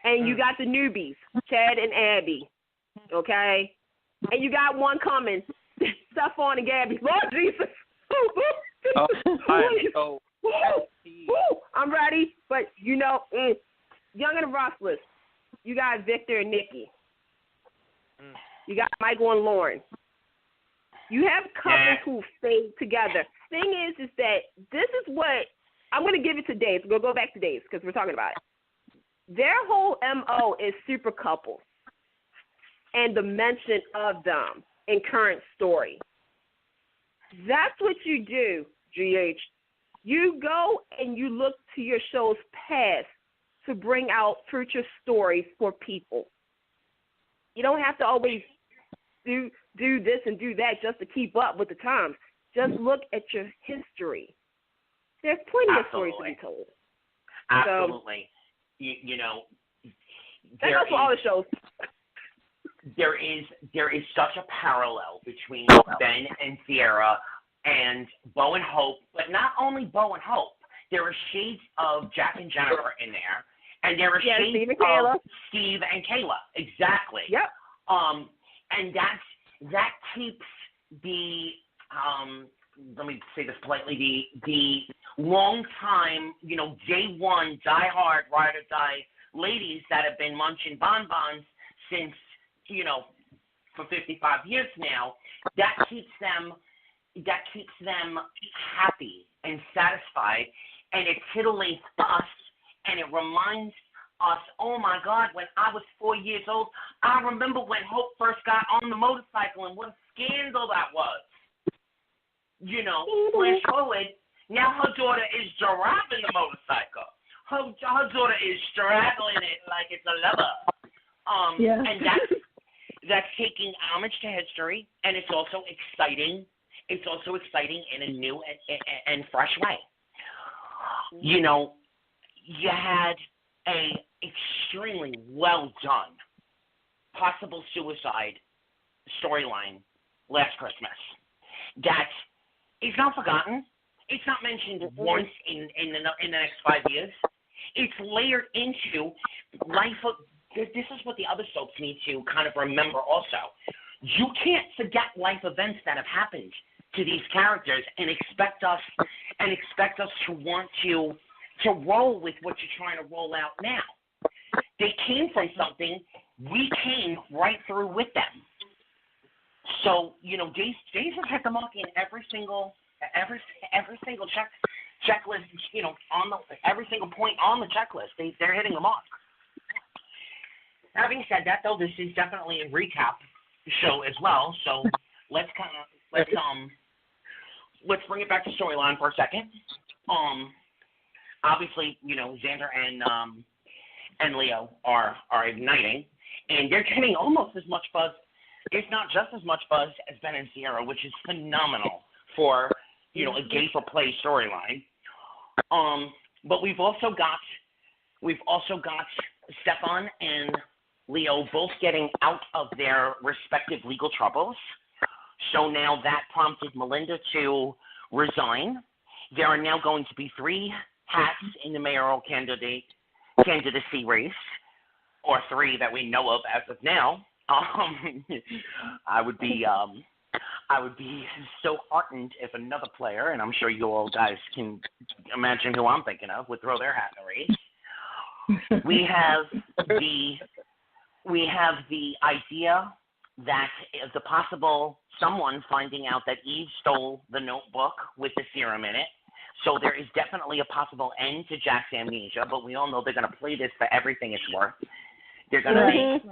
And you got the newbies, Chad and Abby, okay? And you got one coming, Stephon and Gabby. Lord Jesus. I'm ready, but Young and Restless. You got Victor and Nikki. You got Michael and Lauren. You have couples who stayed together. Thing is that this is what I'm going to give it to Days. We'll go back to Days because we're talking about it. Their whole MO is super couples and the mention of them in current story. That's what you do, GH. You go and you look to your show's past to bring out future stories for people. You don't have to always do this and do that just to keep up with the times. Just look at your history. There's plenty of stories to be told. Absolutely. So, you know, that goes for all the shows. There is such a parallel between Ben and Sierra and Bo and Hope, but not only Bo and Hope. There are shades of Jack and Jennifer in there, and there are shades Steve and of Kayla. Steve and Kayla. Exactly. Yep. And that keeps the let me say this politely, the long time, you know, day one, die hard, ride or die ladies that have been munching bonbons since, you know, for 55 years now, that keeps them happy and satisfied, and it titillates us, and it reminds us, oh my God, when I was 4 years old, I remember when Hope first got on the motorcycle and what a scandal that was. You know, flash forward, now her daughter is driving the motorcycle. Her daughter is straddling it like it's a lever. And that's taking homage to history, and it's also exciting. It's also exciting in a new and fresh way. You know, you had a extremely well done possible suicide storyline last Christmas that is not forgotten. It's not mentioned once in the next 5 years. It's layered into life. This is what the other soaps need to kind of remember also. You can't forget life events that have happened to these characters and expect us to want to roll with what you're trying to roll out now. They came from something. We came right through with them. So, you know, Days has hit the mark in every single checklist, you know, every single point on the checklist. They're hitting the mark. Having said that, though, this is definitely a recap show as well. So let's bring it back to storyline for a second. Obviously, you know, Xander and Leo are igniting, and they're getting almost as much buzz, if not just as much buzz, as Ben and Sierra, which is phenomenal for, you know, a gay for play storyline. But we've also got Stefan and Leo both getting out of their respective legal troubles. So now that prompted Melinda to resign. There are now going to be 3 hats in the mayoral candidacy race, or 3 that we know of as of now. I would be so heartened if another player, and I'm sure you all guys can imagine who I'm thinking of, would throw their hat in the race. We have the idea that the possible someone finding out that Eve stole the notebook with the serum in it. So there is definitely a possible end to Jack's amnesia, but we all know they're going to play this for everything it's worth. They're going to make,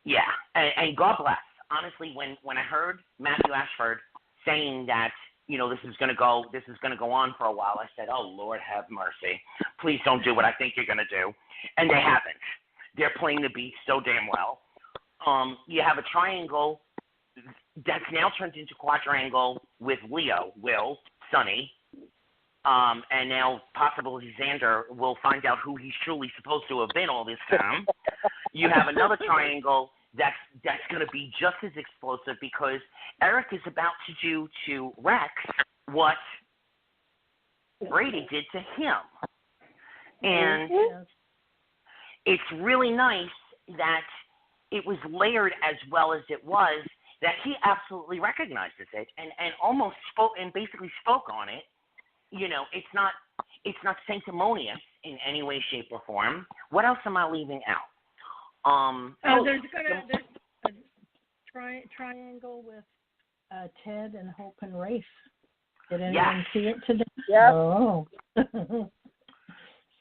yeah, and God bless. Honestly, when I heard Matthew Ashford saying that, you know, this is going to go on for a while, I said, oh, Lord have mercy. Please don't do what I think you're going to do. And they haven't. They're playing the beat so damn well. You have a triangle that's now turned into quadrangle with Leo, Will, Sonny, and now possibly Xander will find out who he's truly supposed to have been all this time. You have another triangle that's going to be just as explosive because Eric is about to do to Rex what Brady did to him. And it's really nice that it was layered as well as it was, that he absolutely recognizes it and almost basically spoke on it. You know, it's not sanctimonious in any way, shape, or form. What else am I leaving out? triangle with Ted and Hope and Rafe. Did anyone Yes. see it today? Yep. Oh.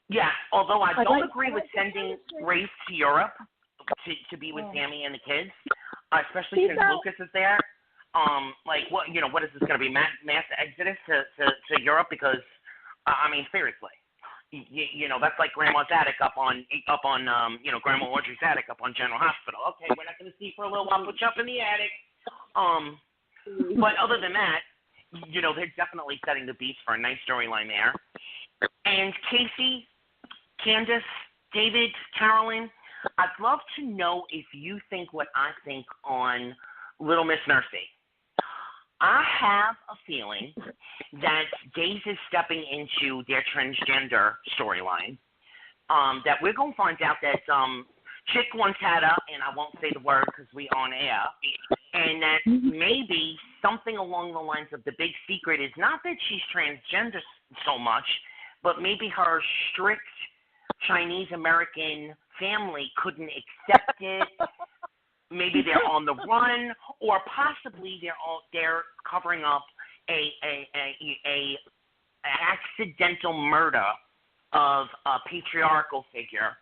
Yeah, although I don't agree with like sending chemistry. Rafe to Europe to be with Sammy and the kids, especially since Lucas is there. Like, what is this going to be, mass exodus to Europe? Because, I mean, seriously, that's like Grandma's attic up on Grandma Audrey's attic up on General Hospital. Okay, we're not going to see for a little while, put you up in the attic. But other than that, they're definitely setting the beats for a nice storyline there. And Casey, Candice, David, CAROLYN, I'd love to know if you think what I think on Little Miss Nursey. I have a feeling that Days is stepping into their transgender storyline. That we're going to find out that Chick once had her, and I won't say the word because we on air, and that maybe something along the lines of the big secret is not that she's transgender so much, but maybe her strict Chinese-American family couldn't accept it. Maybe they're on the run, or possibly they're covering up a accidental murder of a patriarchal figure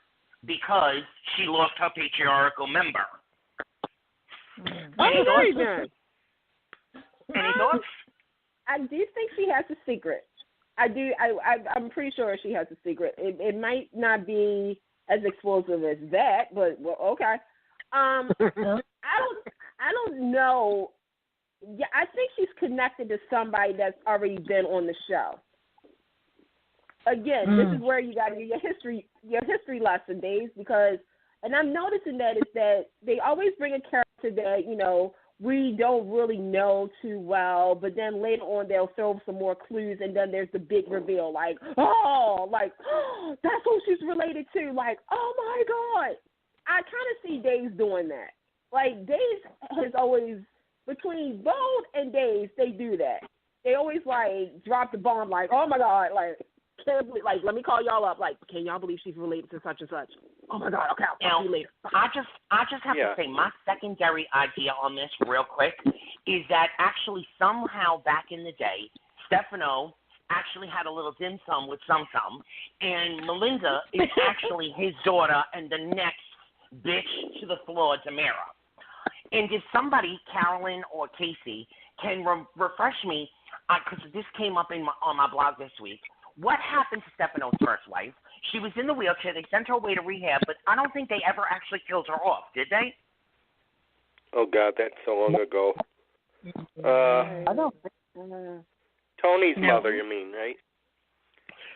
because she lost her patriarchal member. Any thoughts? Any thoughts? I do think she has a secret. I do. I'm pretty sure she has a secret. It might not be as explosive as that, but well, okay. I don't know. Yeah, I think she's connected to somebody that's already been on the show. Again, this is where you got your history lesson days, because, and I'm noticing that is that they always bring a character that we don't really know too well, but then later on they'll throw some more clues, and then there's the big reveal, like, that's who she's related to, like, oh my God. I kind of see Days doing that. Like, Days has always, between Bold and Days, they do that. They always, like, drop the bomb, like, oh my God, like, can't believe, like, let me call y'all up, like, can y'all believe she's related to such and such? Oh my God, okay, I'll talk to you later. I just have to say, my secondary idea on this real quick is that actually somehow back in the day, Stefano actually had a little dim sum with Sum Sum, and Melinda is actually his daughter and the next bitch to the floor, Tamara. And if somebody, CAROLYN or Casey, can refresh me, because this came up on my blog this week, what happened to Stefano's first wife? She was in the wheelchair. They sent her away to rehab, but I don't think they ever actually killed her off, did they? Oh, God, that's so long ago. I don't. Tony's mother, you mean, right?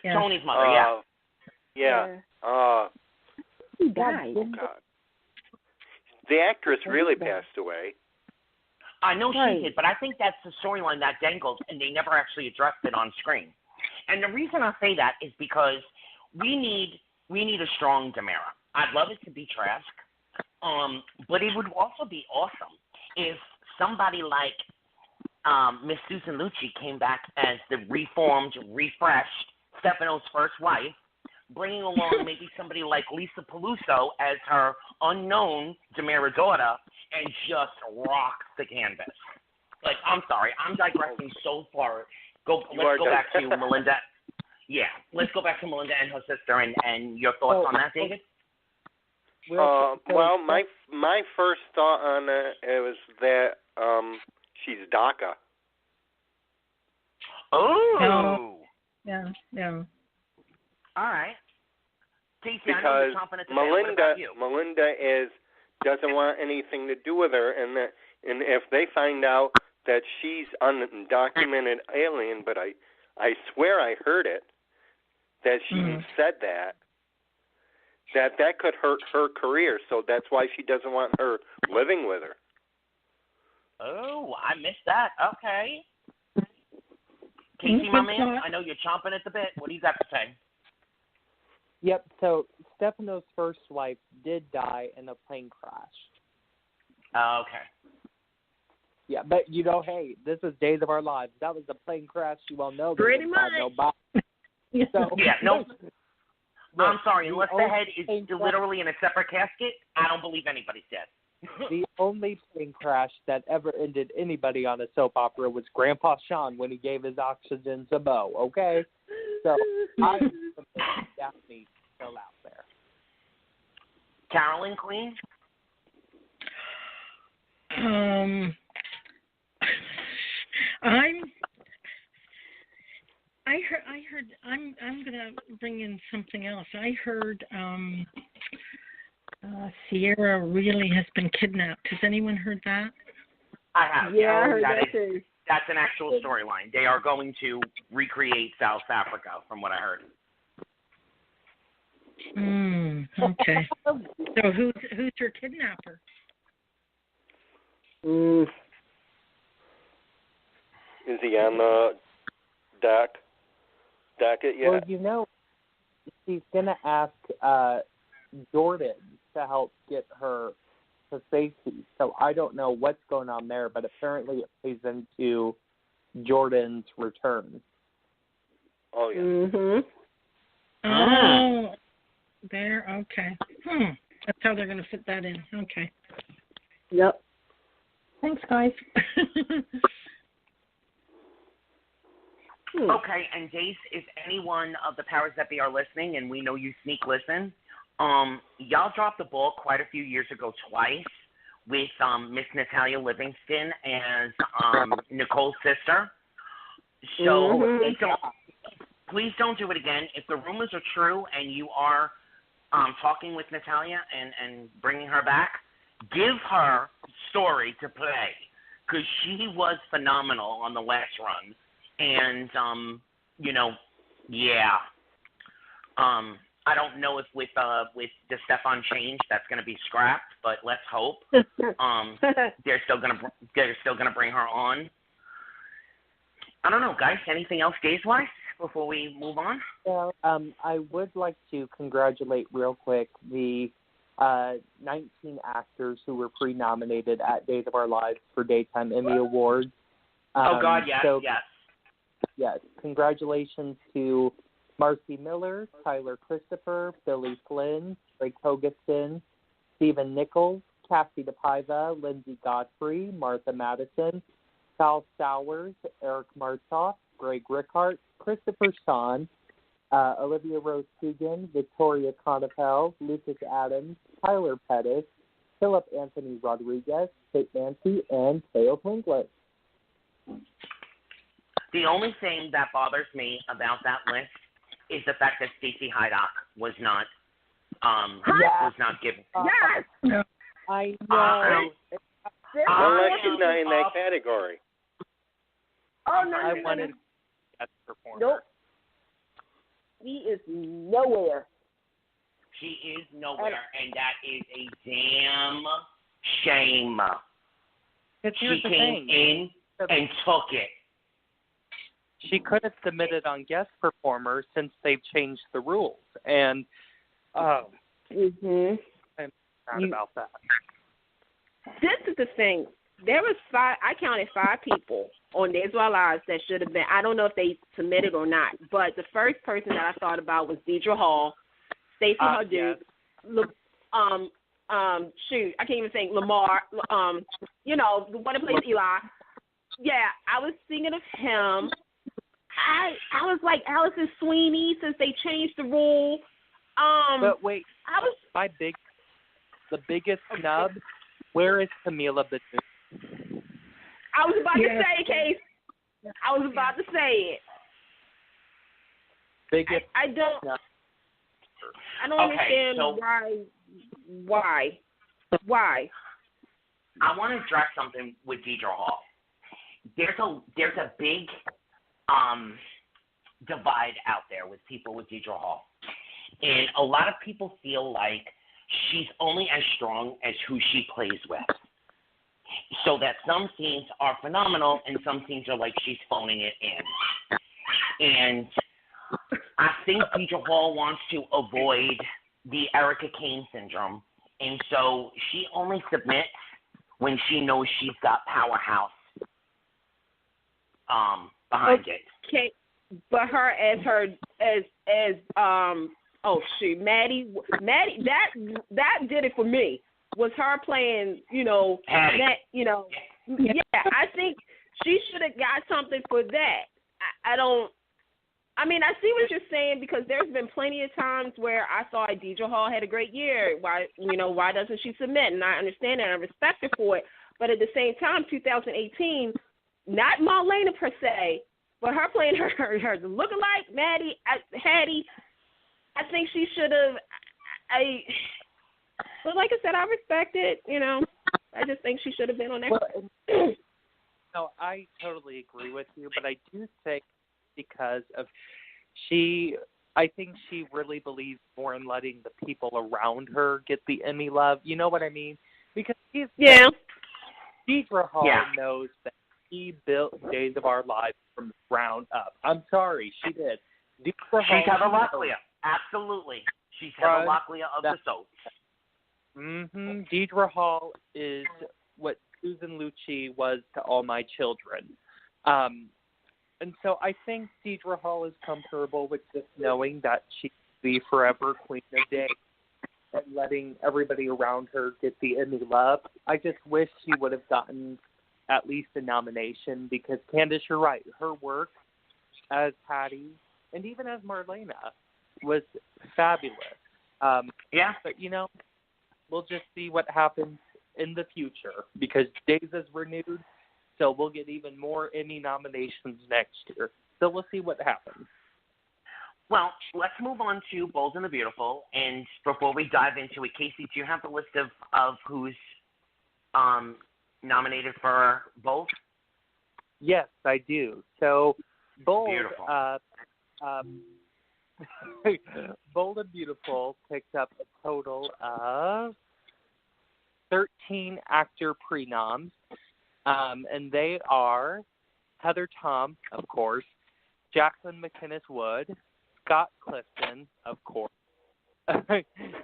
Yeah. Tony's mother, yeah. Yeah. He died. Oh, God. The actress really passed away. I know she did, but I think that's the storyline that dangled, and they never actually addressed it on screen. And the reason I say that is because we need a strong Tamara. I'd love it to be Trask, but it would also be awesome if somebody like Miss Susan Lucci came back as the reformed, refreshed Stefano's first wife, bringing along maybe somebody like Lisa Peluso as her unknown Tamara daughter, and just rock the canvas. Like, I'm sorry, I'm digressing so far. Let's go back to Melinda. Yeah, let's go back to Melinda and her sister, and your thoughts on that, David? Well, my first thought on it was that she's DACA. Oh. Yeah. All right. Casey, because I know you're chomping at the bit. Melinda doesn't want anything to do with her, and if they find out that she's undocumented alien, but I swear I heard it, that she said that could hurt her career, so that's why she doesn't want her living with her. Oh, I missed that. Okay. Casey, my man, I know you're chomping at the bit. What do you got to say? Yep, so Stefano's first wife did die in a plane crash. Okay. Yeah, but hey, this is Days of Our Lives. That was a plane crash. You all know. Pretty much. So, yeah, no. I'm sorry. Unless the head is literally in a separate casket, I don't believe anybody's dead. the only plane crash that ever ended anybody on a soap opera was Grandpa Sean when he gave his oxygen to Bo, okay? So I Daphne still out there. CAROLYN, Queen? I'm gonna bring in something else. I heard Sierra really has been kidnapped. Has anyone heard that? I have. Yeah, I heard that too. That's an actual storyline. They are going to recreate South Africa, from what I heard. Okay. So who's your kidnapper? Is he on the docket yet? Well, you know, she's going to ask Jordan to help get her to safety. So I don't know what's going on there, but apparently it plays into Jordan's return. Oh, yeah. Mhm. Oh, there. Okay. That's how they're going to fit that in. Okay. Yep. Thanks, guys. Okay, and Jace, if anyone of the powers that be are listening, and we know you sneak listen, y'all dropped the ball quite a few years ago twice with Miss Natalia Livingston as Nicole's sister. So please don't do it again. If the rumors are true and you are talking with Natalia and bringing her back, give her story to play, because she was phenomenal on the last run. And, I don't know if with the Stefan change that's going to be scrapped, but let's hope. They're still gonna bring her on. I don't know, guys. Anything else days-wise before we move on? Well, I would like to congratulate real quick the 19 actors who were pre-nominated at Days of Our Lives for Daytime Emmy Awards. Oh, God, yes, yes. Yes, congratulations to Marcy Miller, Tyler Christopher, Billy Flynn, Ray Cogeston, Stephen Nichols, Cassie DePaiva, Lindsay Godfrey, Martha Madison, Sal Sowers, Eric Martoff, Greg Rickard, Christopher Sean, Olivia Rose Coogan, Victoria Conopel, Lucas Adams, Tyler Pettis, Philip Anthony Rodriguez, Kate Nancy, and Theo Twinklet. The only thing that bothers me about that list is the fact that Stacey Hydock was not given. Yes. No. I know. Unless she's not in that category. Oh, no. I wanted That's performer. Nope. He is nowhere. She is nowhere, and that is a damn shame. She came in and took it. She could have submitted on guest performer since they've changed the rules, and I'm sad about that. This is the thing. There was I counted 5 people on Days of Our Lives that should have been. I don't know if they submitted or not, but the first person that I thought about was Deidre Hall, Stacey Hardoon, yes. shoot, I can't even think, Lamar, the one that plays Eli. Yeah, I was thinking of him. I was like Allison Sweeney since they changed the rule. But wait, the biggest snub. Where is Camila Batu? I was about to say, Case. I was about to say it. Biggest. I don't. Snub. I don't understand why. I want to address something with Deidre Hall. There's a big divide out there with people with Deidre Hall, and a lot of people feel like she's only as strong as who she plays with. So that some scenes are phenomenal and some scenes are like she's phoning it in. And I think Deidre Hall wants to avoid the Erica Kane syndrome, and so she only submits when she knows she's got powerhouse behind it. Okay, but Maddie, that did it for me. was her playing, that, yeah, I think she should have got something for that. I see what you're saying, because there's been plenty of times where I thought Deidre Hall had a great year. Why doesn't she submit? And I understand that and I respect her for it. But at the same time, 2018, not Marlena per se, but her playing her lookalike, Hattie, I think she should have. But like I said, I respect it. I just think she should have been on that. Well, no, I totally agree with you, but I do think because of I think she really believes more in letting the people around her get the Emmy love. You know what I mean? Because Deidre Hall knows that she built Days of Our Lives from the ground up. I'm sorry, she did. She's Heatherlockleya. Absolutely. She's Heatherlockleya of the soaps. Mm-hmm. Deidre Hall is what Susan Lucci was to All My Children. And so I think Deidre Hall is comfortable with just knowing that she will be forever Queen of Days and letting everybody around her get the Emmy love. I just wish she would have gotten at least a nomination, because, Candice, you're right. Her work as Hattie and even as Marlena was fabulous. But, we'll just see what happens in the future, because Days is renewed, so we'll get even more Emmy nominations next year. So we'll see what happens. Well, let's move on to Bold and the Beautiful. And before we dive into it, Casey, do you have the list of who's nominated for both? Yes, I do. So Bold, Bold and Beautiful picked up a total of 13 actor prenoms, and they are Heather Tom, of course, Jacqueline McInnes Wood, Scott Clifton, of course.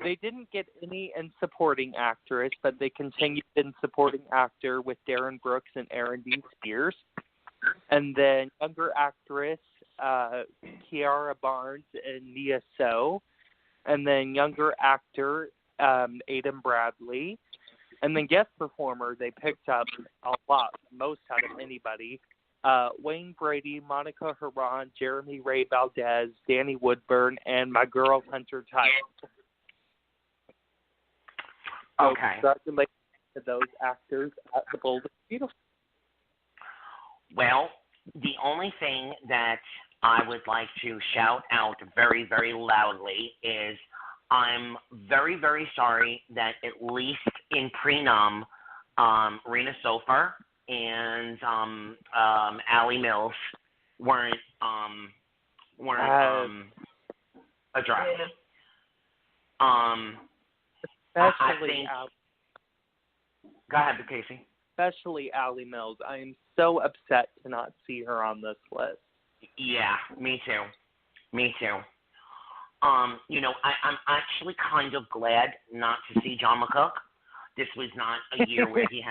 They didn't get any in supporting actress, but they continued in supporting actor with Darren Brooks and Aaron D. Spears. And then younger actress, Kiara Barnes and Nia So. And then younger actor, Aidan Bradley. And then guest performer, they picked up a lot, most out of anybody. Wayne Brady, Monica Huron, Jeremy Ray Valdez, Danny Woodburn, and my girl Hunter Title. Okay. So congratulations to those actors at the Bold and Beautiful. Well, the only thing that I would like to shout out very, very loudly is I'm very, very sorry that at least in prenom, Rena Sofer and Allie Mills weren't addressed. Especially go ahead, Casey. Especially Allie Mills. I am so upset to not see her on this list. Yeah, me too. I'm actually kind of glad not to see John McCook. This was not a year where he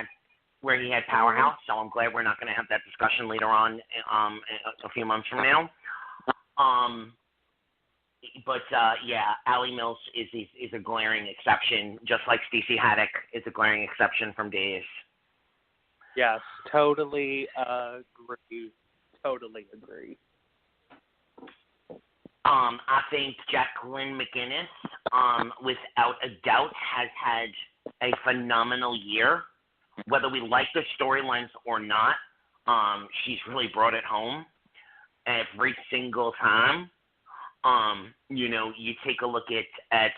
had Powerhouse, so I'm glad we're not going to have that discussion later on a few months from now. But Allie Mills is a glaring exception, just like Stacey Haddock is a glaring exception from Days. Yes, totally agree. I think Jacqueline McInnes, without a doubt, has had a phenomenal year. Whether we like the storylines or not, she's really brought it home every single time. You take a look at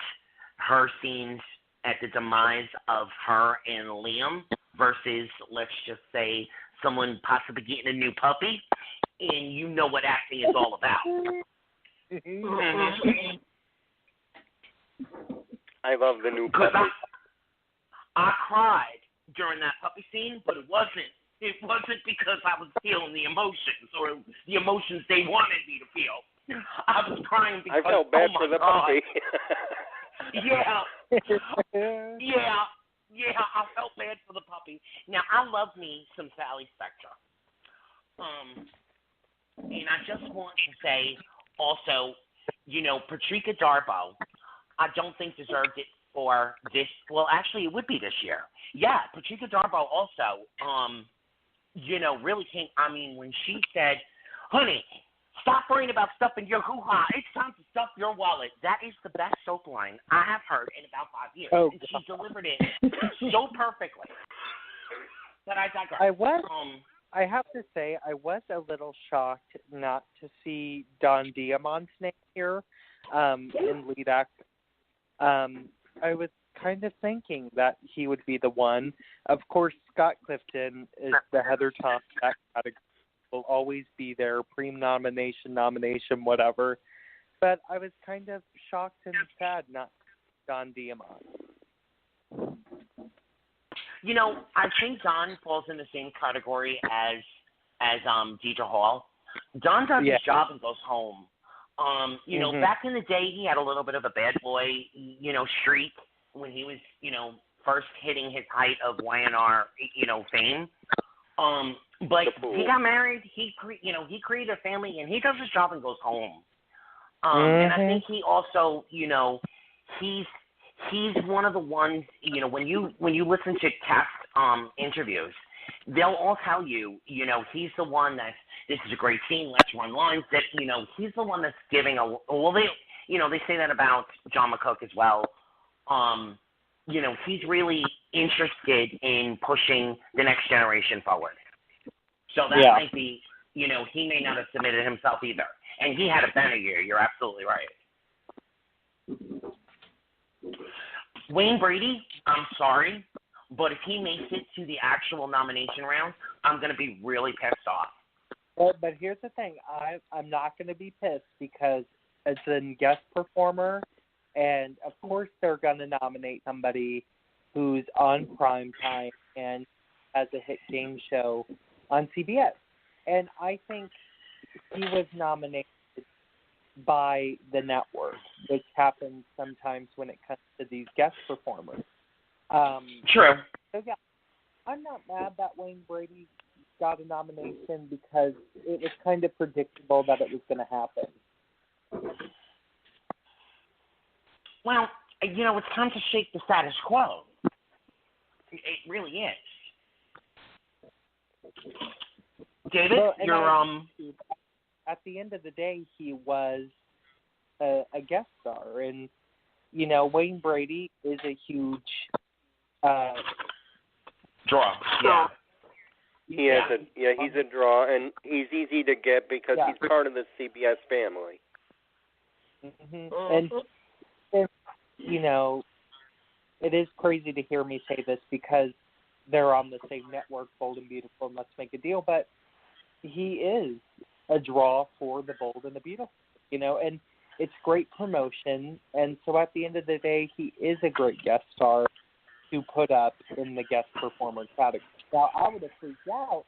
her scenes at the demise of her and Liam versus, let's just say, someone possibly getting a new puppy, and you know what acting is all about. I love the new puppy. I cried during that puppy scene, but it wasn't because I was feeling the emotions or the emotions they wanted me to feel. I was crying because I felt bad for the puppy. Yeah, I felt bad for the puppy. Now, I love me some Sally Spectra. And I just want to say also, Patrika Darbo, I don't think deserved it for this. Well, actually, it would be this year. Yeah, Patricia Darbo also, really came. I mean, when she said, "Honey, stop worrying about stuffing your hoo-ha. It's time to stuff your wallet." That is the best soap line I have heard in about 5 years. Oh, and she delivered it so perfectly. But I digress. I have to say, I was a little shocked not to see Don Diamon's name here in lead actor. I was kind of thinking that he would be the one. Of course, Scott Clifton is the Heather Thomas that category. Will always be there, pre-nomination, nomination, whatever. But I was kind of shocked and sad not Don Diamond. I think Don falls in the same category as Deidre Hall. Don does his job and goes home. Back in the day, he had a little bit of a bad boy, streak when he was, first hitting his height of YNR, fame. But he got married. He created a family, and he does his job and goes home. And I think he also, he's one of the ones. When you listen to cast interviews, they'll all tell you, he's the one that's. This is a great scene. Let's run lines. That he's the one that's giving a. Well, they say that about John McCook as well. He's really interested in pushing the next generation forward. So that might be, he may not have submitted himself either. And he had a better year. You're absolutely right. Wayne Brady, I'm sorry, but if he makes it to the actual nomination round, I'm going to be really pissed off. But here's the thing. I'm not going to be pissed because it's a guest performer, and of course they're going to nominate somebody who's on prime time and has a hit game show on CBS. And I think he was nominated by the network, which happens sometimes when it comes to these guest performers. True. So, yeah, I'm not mad that Wayne Brady got a nomination because it was kind of predictable that it was going to happen. Well, it's time to shake the status quo. It really is. David, At the end of the day, he was a guest star, and Wayne Brady is a huge draw. Yeah. He's a draw, and he's easy to get because he's part of the CBS family. And it is crazy to hear me say this because they're on the same network, Bold and Beautiful, and Let's Make a Deal, but he is a draw for the Bold and the Beautiful, and it's great promotion. And so at the end of the day, he is a great guest star to put up in the guest performer category. Now, I would have freaked out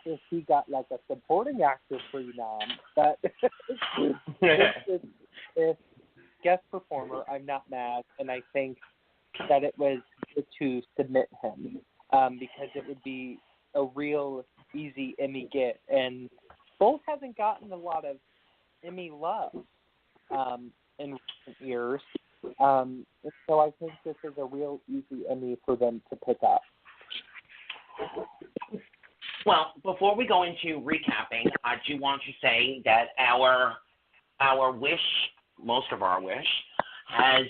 if he got like a supporting actor pre-nom, but if guest performer, I'm not mad, and I think that it was good to submit him because it would be a real easy Emmy get. And Bold hasn't gotten a lot of Emmy love in recent years. So I think this is a real easy Emmy for them to pick up. Well, before we go into recapping, I do want to say that our wish, most of our wish, has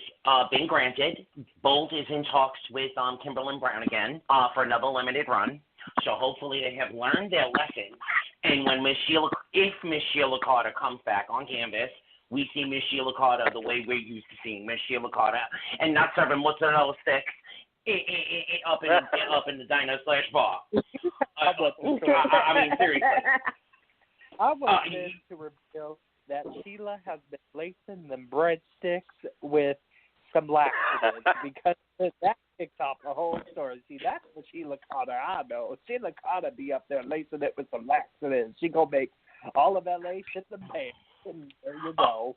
been granted. Bold is in talks with Kimberlyn Brown again for another limited run. So hopefully they have learned their lesson. And when if Miss Sheila Carter comes back on canvas, we see Miss Sheila Carter the way we're used to seeing Miss Sheila Carter, and not serving mozzarella sticks up in the diner/bar. I mean, seriously. I want them to reveal that Sheila has been lacing them breadsticks with some laxatives because that kicks off the whole story. See, that's what Sheila Carter I know. Sheila Carter be up there lacing it with some laxatives. She gonna make all of LA shit the bed. And there you go.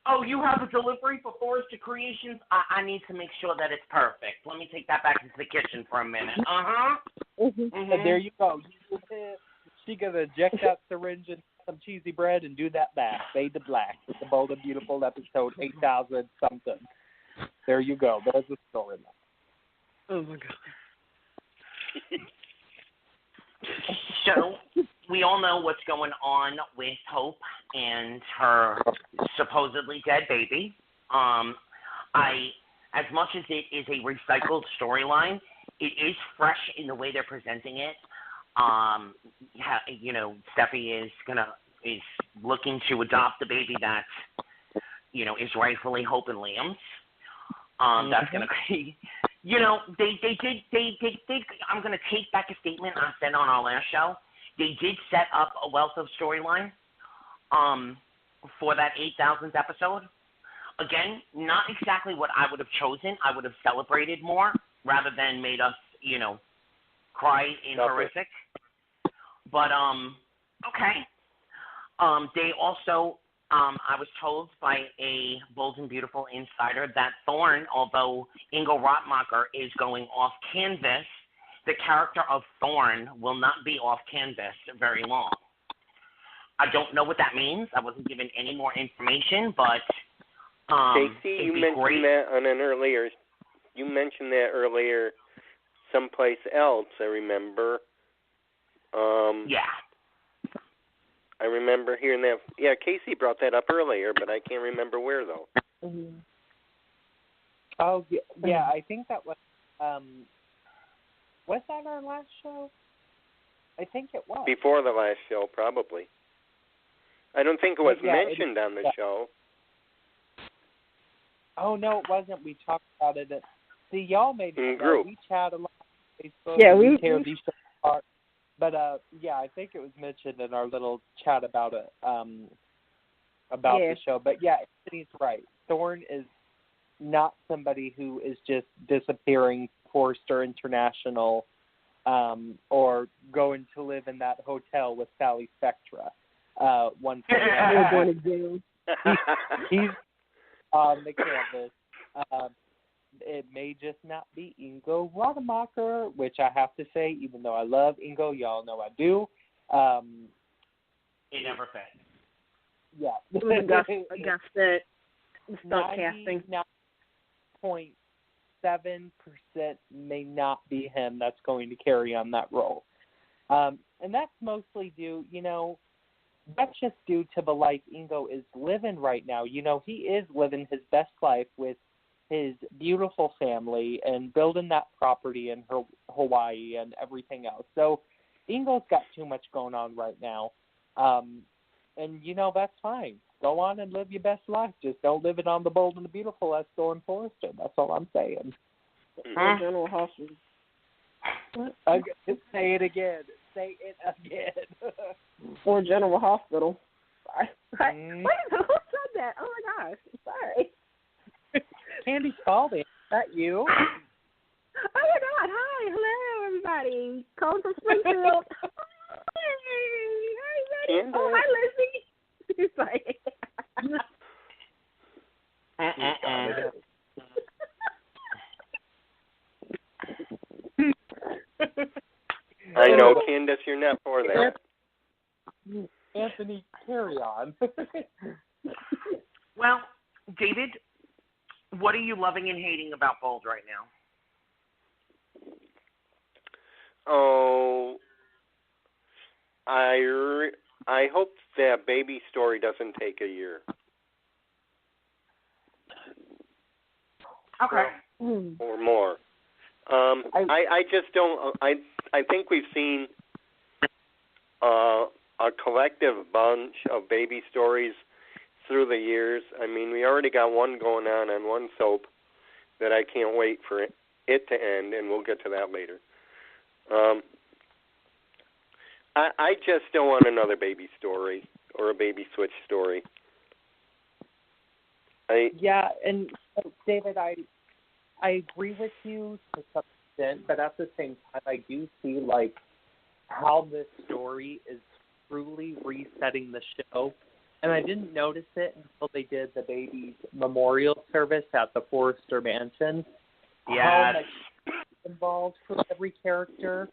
Oh, you have a delivery for Forrester Creations? I need to make sure that it's perfect. Let me take that back into the kitchen for a minute. And there you go. She gonna inject that syringe in some cheesy bread and do that back. Fade to black. It's the Bold and Beautiful episode 8,000 something. There you go. There's a story. Oh my God. So we all know what's going on with Hope and her supposedly dead baby. As much as it is a recycled storyline, it is fresh in the way they're presenting it. Steffi is looking to adopt the baby that, is rightfully Hope and Liam's. That's gonna be, they did. I'm gonna take back a statement I said on our last show. They did set up a wealth of storyline, for that 8,000th episode. Again, not exactly what I would have chosen. I would have celebrated more rather than made us, cry in horrific. But okay. They also, I was told by a Bold and Beautiful insider that Thorne, although Ingo Rotmacher is going off canvas, the character of Thorne will not be off canvas very long. I don't know what that means. I wasn't given any more information, but Casey, you mentioned that on an earlier. You mentioned that earlier, someplace else. I remember. Yeah. I remember hearing that. Yeah, Casey brought that up earlier, but I can't remember where though. Mm-hmm. Oh yeah, I think that was. Was that our last show? I think it was. Before the last show, probably. I don't think it was mentioned on the show. Oh, no, it wasn't. We talked about it. See, y'all made it. Group. We chat a lot on Facebook. Yeah, we tear these shows apart. But, yeah, I think it was mentioned in our little chat about it, about the show. But, yeah, Anthony's right. Thorne is not somebody who is just disappearing Forrester International or going to live in that hotel with Sally Spectra. Once We're going to jail. He's on the canvas. It may just not be Ingo Rademacher, which I have to say, even though I love Ingo, y'all know I do. It never fit. Yeah. I got that. Start casting. 99.7% may not be him that's going to carry on that role. And that's mostly due, that's just due to the life Ingo is living right now. He is living his best life with his beautiful family and building that property in Hawaii and everything else. So Ingo's got too much going on right now. And, that's fine. Go on and live your best life. Just don't live it on the Bold and the Beautiful as Thorne Forrester. That's all I'm saying. General Hospital. Say it again. Say it again. Or General Hospital. Sorry. Wait, who said that? Oh my gosh. Sorry. Candy Spalding. Is that you? Oh my God. Hi. Hello, everybody. Calling from Springfield. Hey, everybody. Oh, hi, Lizzie. He's like, I know, Candace, you're not for that. Anthony, carry on. Well, David, what are you loving and hating about Bold right now? Oh, I hope that baby story doesn't take a year. Okay. Or more. I just don't. I think we've seen a collective bunch of baby stories through the years. I mean, we already got one going on one soap that I can't wait for it to end, and we'll get to that later. I just don't want another baby story or a baby switch story. Yeah, and David, I agree with you to some extent, but at the same time, I do see how this story is truly resetting the show. And I didn't notice it until they did the baby's memorial service at the Forrester Mansion. Yes. How much involved for every character.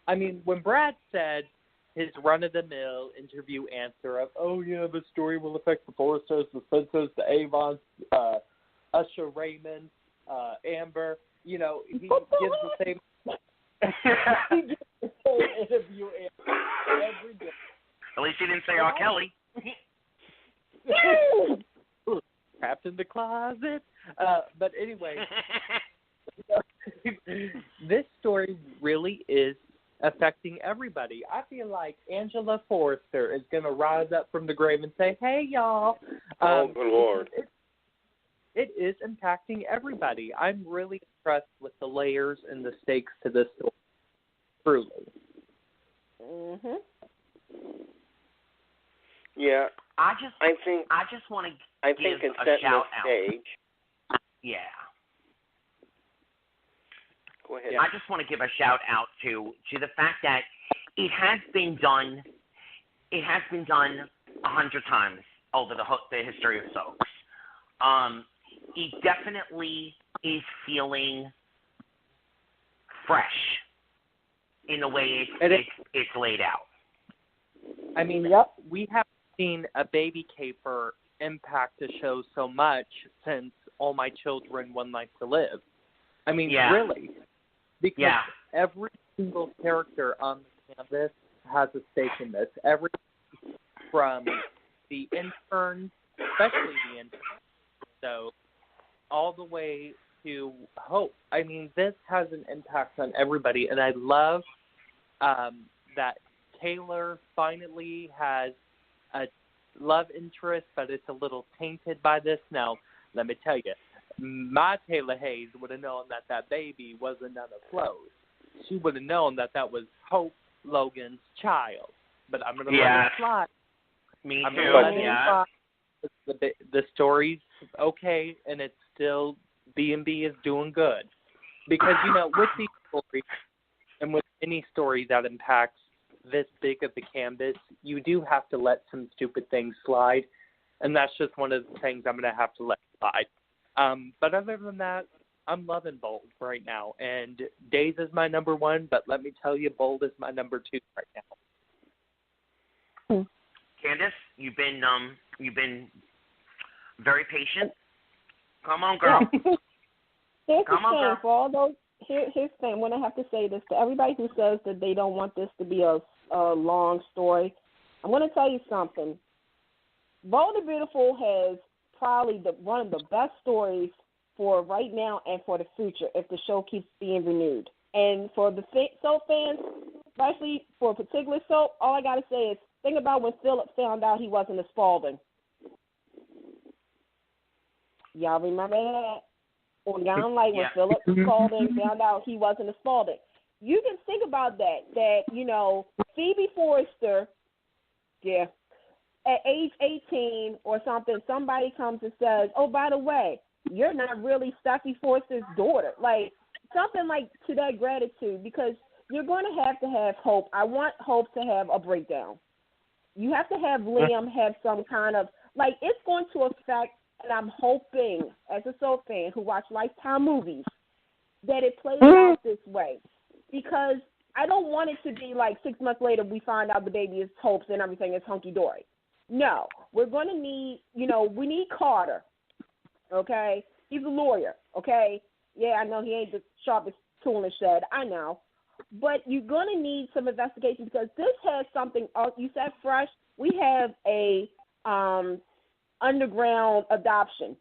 I mean, when Brad said his run-of-the-mill interview answer of, oh, yeah, the story will affect the Forresters, the Spencers, the Avons, Usher Raymond, Amber. You know, he gives the same. He gives the same interview every day. At least he didn't say R. Kelly. Trapped in the closet. But anyway, this story really is affecting everybody. I feel like Angela Forrester is going to rise up from the grave and say, hey, y'all. Oh, good Lord. It is impacting everybody. I'm really impressed with the layers and the stakes to this story. Truly. Mhm. Yeah. I just want to I give think it's a setting shout the stage. out. Yeah. Go ahead. I just want to give a shout out to the fact that it has been done. It has been done 100 times over the history of soaps. It definitely is feeling fresh in the way it's laid out. I mean, we have seen a baby caper impact the show so much since All My Children, One Life to Live. I mean, really. Because every single character on the canvas has a stake in this. Every from the interns, especially the interns, so all the way to Hope. I mean, this has an impact on everybody, and I love that Taylor finally has a love interest, but it's a little tainted by this. Now, let me tell you, my Taylor Hayes would have known that baby wasn't none of Flo's. She would have known that was Hope Logan's child. But I'm going to let it slide. Me I'm too. going to let it slide. The story's okay, and it's still B&B is doing good. Because, you know, with these stories and with any story that impacts this big of the canvas, you do have to let some stupid things slide. And that's just one of the things I'm going to have to let slide. But other than that, I'm loving Bold right now. And Days is my number one, but let me tell you, Bold is my number two right now. Candice, you've been very patient. Come on, girl. Here's the thing, for all those. Here's the thing. I'm gonna have to say this to everybody who says that they don't want this to be a long story. I'm gonna tell you something. Bold and Beautiful has probably one of the best stories for right now and for the future if the show keeps being renewed. And for the soap fans, especially for a particular soap, all I got to say is think about when Philip found out he wasn't a Spalding. Y'all remember that? Or y'all like when Philip Spalding found out he wasn't a Spalding. You can think about that, you know, Phoebe Forrester, at age 18 or something, somebody comes and says, oh, by the way, you're not really Steffi Forster's daughter. Like, something like to that gratitude, because you're going to have Hope. I want Hope to have a breakdown. You have to have Liam have some kind of, like, it's going to affect, and I'm hoping, as a soap fan who watch Lifetime movies, that it plays out this way. Because I don't want it to be like 6 months later we find out the baby is Hope's and everything is hunky-dory. No, we're going to need, we need Carter, okay? He's a lawyer, okay? Yeah, I know he ain't the sharpest tool in the shed, I know. But you're going to need some investigation because this has something, you said fresh, we have a underground adoption,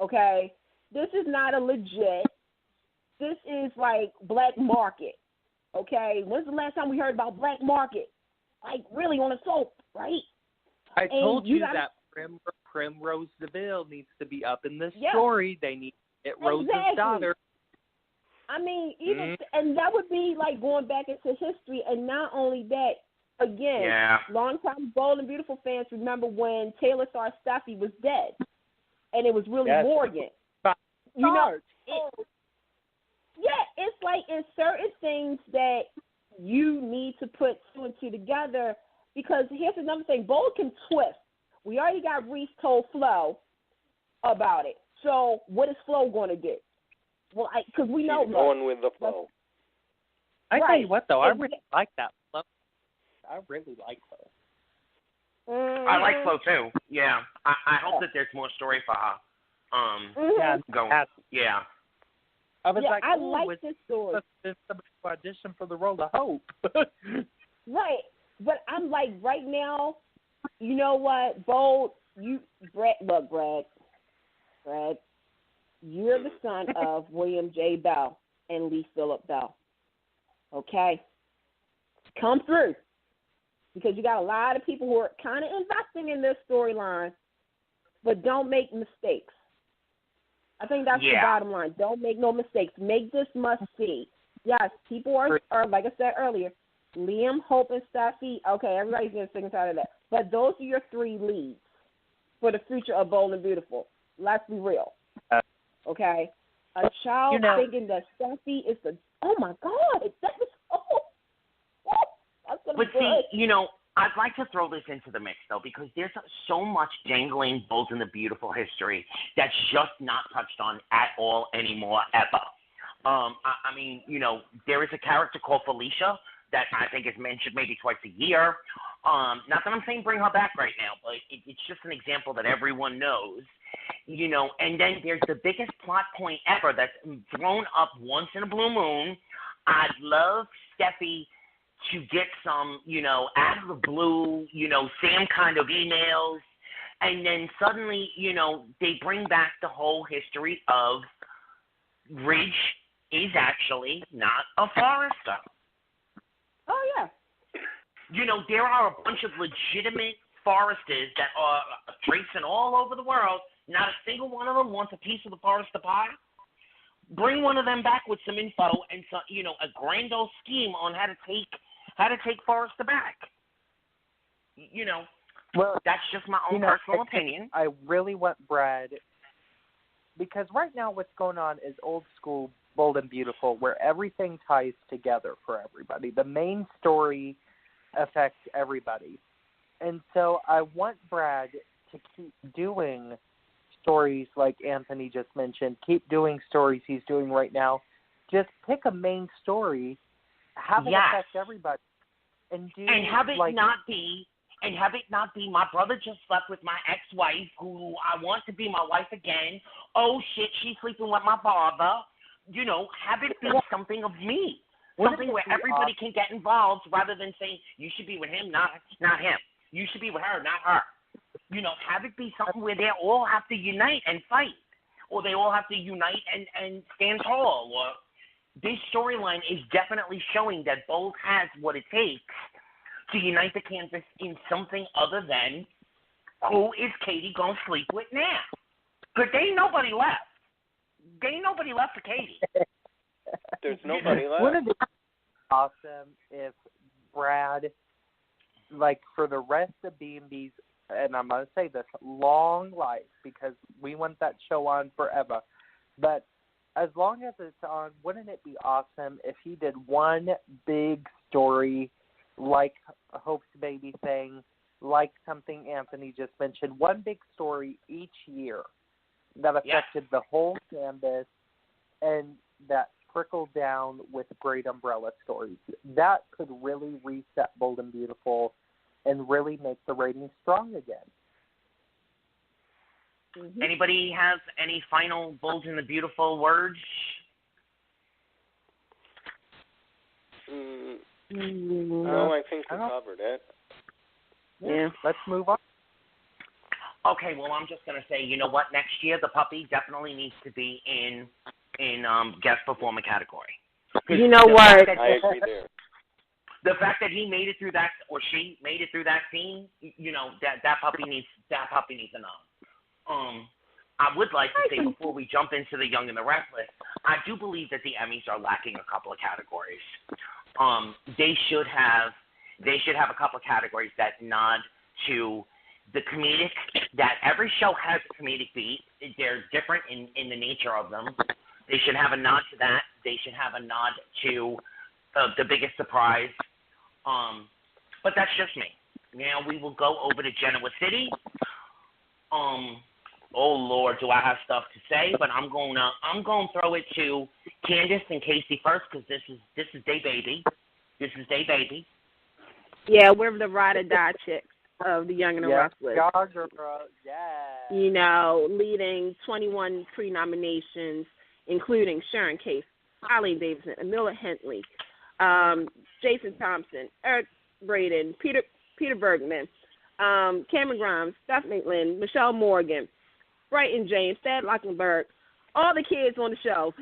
okay? This is not a legit, this is like black market, okay? When's the last time we heard about black market? Like really on a soap, right? I told you that Primrose DeVille needs to be up in this story. They need to get Rose's daughter. I mean, even and that would be like going back into history. And not only that, again, long-time Bold and Beautiful fans remember when Taylor Star Steffi was dead, and it was really Morgan. It's like in certain things that you need to put two and two together. Because here's another thing, Bold can twist. We already got Reese told Flo about it. So what is Flo going to do? Well, because we know she's going with the flow. I tell you what, though, I really like that Flo. I really like Flo. I like Flo too. Yeah, I hope that there's more story for her. Going. Yeah. I was like, I like this story. There's somebody who auditioned for the role of Hope. Right. But I'm like, right now, you know what, Bold, Brad, you're the son of William J. Bell and Lee Phillip Bell. Okay? Come through. Because you got a lot of people who are kind of investing in this storyline, but don't make mistakes. I think that's the bottom line. Don't make no mistakes. Make this must-see. Yes, people are, like I said earlier, Liam, Hope, and Steffi. Okay, everybody's getting sick and tired of that. But those are your 3 leads for the future of Bold and Beautiful. Let's be real. Okay? A child thinking that Steffi is the, oh, my God, that is, that's But see, I'd like to throw this into the mix, though, because there's so much dangling Bold and the Beautiful history that's just not touched on at all anymore, ever. I mean, there is a character called Felicia that I think is mentioned maybe twice a year. Not that I'm saying bring her back right now, but it's just an example that everyone knows. And then there's the biggest plot point ever that's thrown up once in a blue moon. I'd love Steffi to get some, out of the blue, Sam kind of emails. And then suddenly, they bring back the whole history of Ridge is actually not a forester. Oh, yeah. There are a bunch of legitimate foresters that are tracing all over the world. Not a single one of them wants a piece of the forester pie. Bring one of them back with some info and some, a grand old scheme on how to take Forrester back. Well, that's just my own personal opinion. I really want Brad, because right now what's going on is old school Bold and Beautiful, where everything ties together for everybody. The main story affects everybody. And so I want Brad to keep doing stories like Anthony just mentioned, keep doing stories he's doing right now. Just pick a main story, have it affect everybody, and have it not be my brother just slept with my ex-wife who I want to be my wife again. Oh shit, she's sleeping with my father. Have it be something of me. Something where everybody can get involved rather than saying you should be with him, not him. You should be with her, not her. Have it be something where they all have to unite and fight, or they all have to unite and stand tall. Or this storyline is definitely showing that Bold has what it takes to unite the canvas in something other than who is Katie gonna sleep with now? Because there ain't nobody left. There ain't nobody left for Katie. There's nobody left. Wouldn't it be awesome if Brad, like for the rest of B&B's, and I'm going to say this, long life, because we want that show on forever, but as long as it's on, wouldn't it be awesome if he did one big story like Hope's Baby thing, like something Anthony just mentioned, one big story each year that affected the whole canvas and that trickled down with great umbrella stories? That could really reset Bold and Beautiful and really make the ratings strong again. Mm-hmm. Anybody have any final Bold and the Beautiful words? No, I think we covered it. Yeah, let's move on. Okay, well, I'm just going to say, you know what? Next year, the puppy definitely needs to be in guest performer category. You know what? I agree there. The fact that he made it through that, or she made it through that scene, that puppy needs a nom. I would like to say before we jump into the Young and the Restless, I do believe that the Emmys are lacking a couple of categories. They should have a couple of categories that nod to the comedic. That every show has a comedic beat. They're different in the nature of them. They should have a nod to that. They should have a nod to the biggest surprise. But that's just me. Now we will go over to Genoa City. Oh Lord, do I have stuff to say? But I'm gonna throw it to Candice and Casey first, because this is their baby. This is their baby. Yeah, we're the ride or die chicks. of the Young and the Yes, Restless. girl. Yes. You know, leading 21 pre-nominations, including Sharon Case, Eileen Davidson, Amelia Hentley, Jason Thompson, Eric Braden, Peter Bergman, Cameron Grimes, Steph Maitland, Michelle Morgan, Brighton James, Thad Lockenberg, all the kids on the show.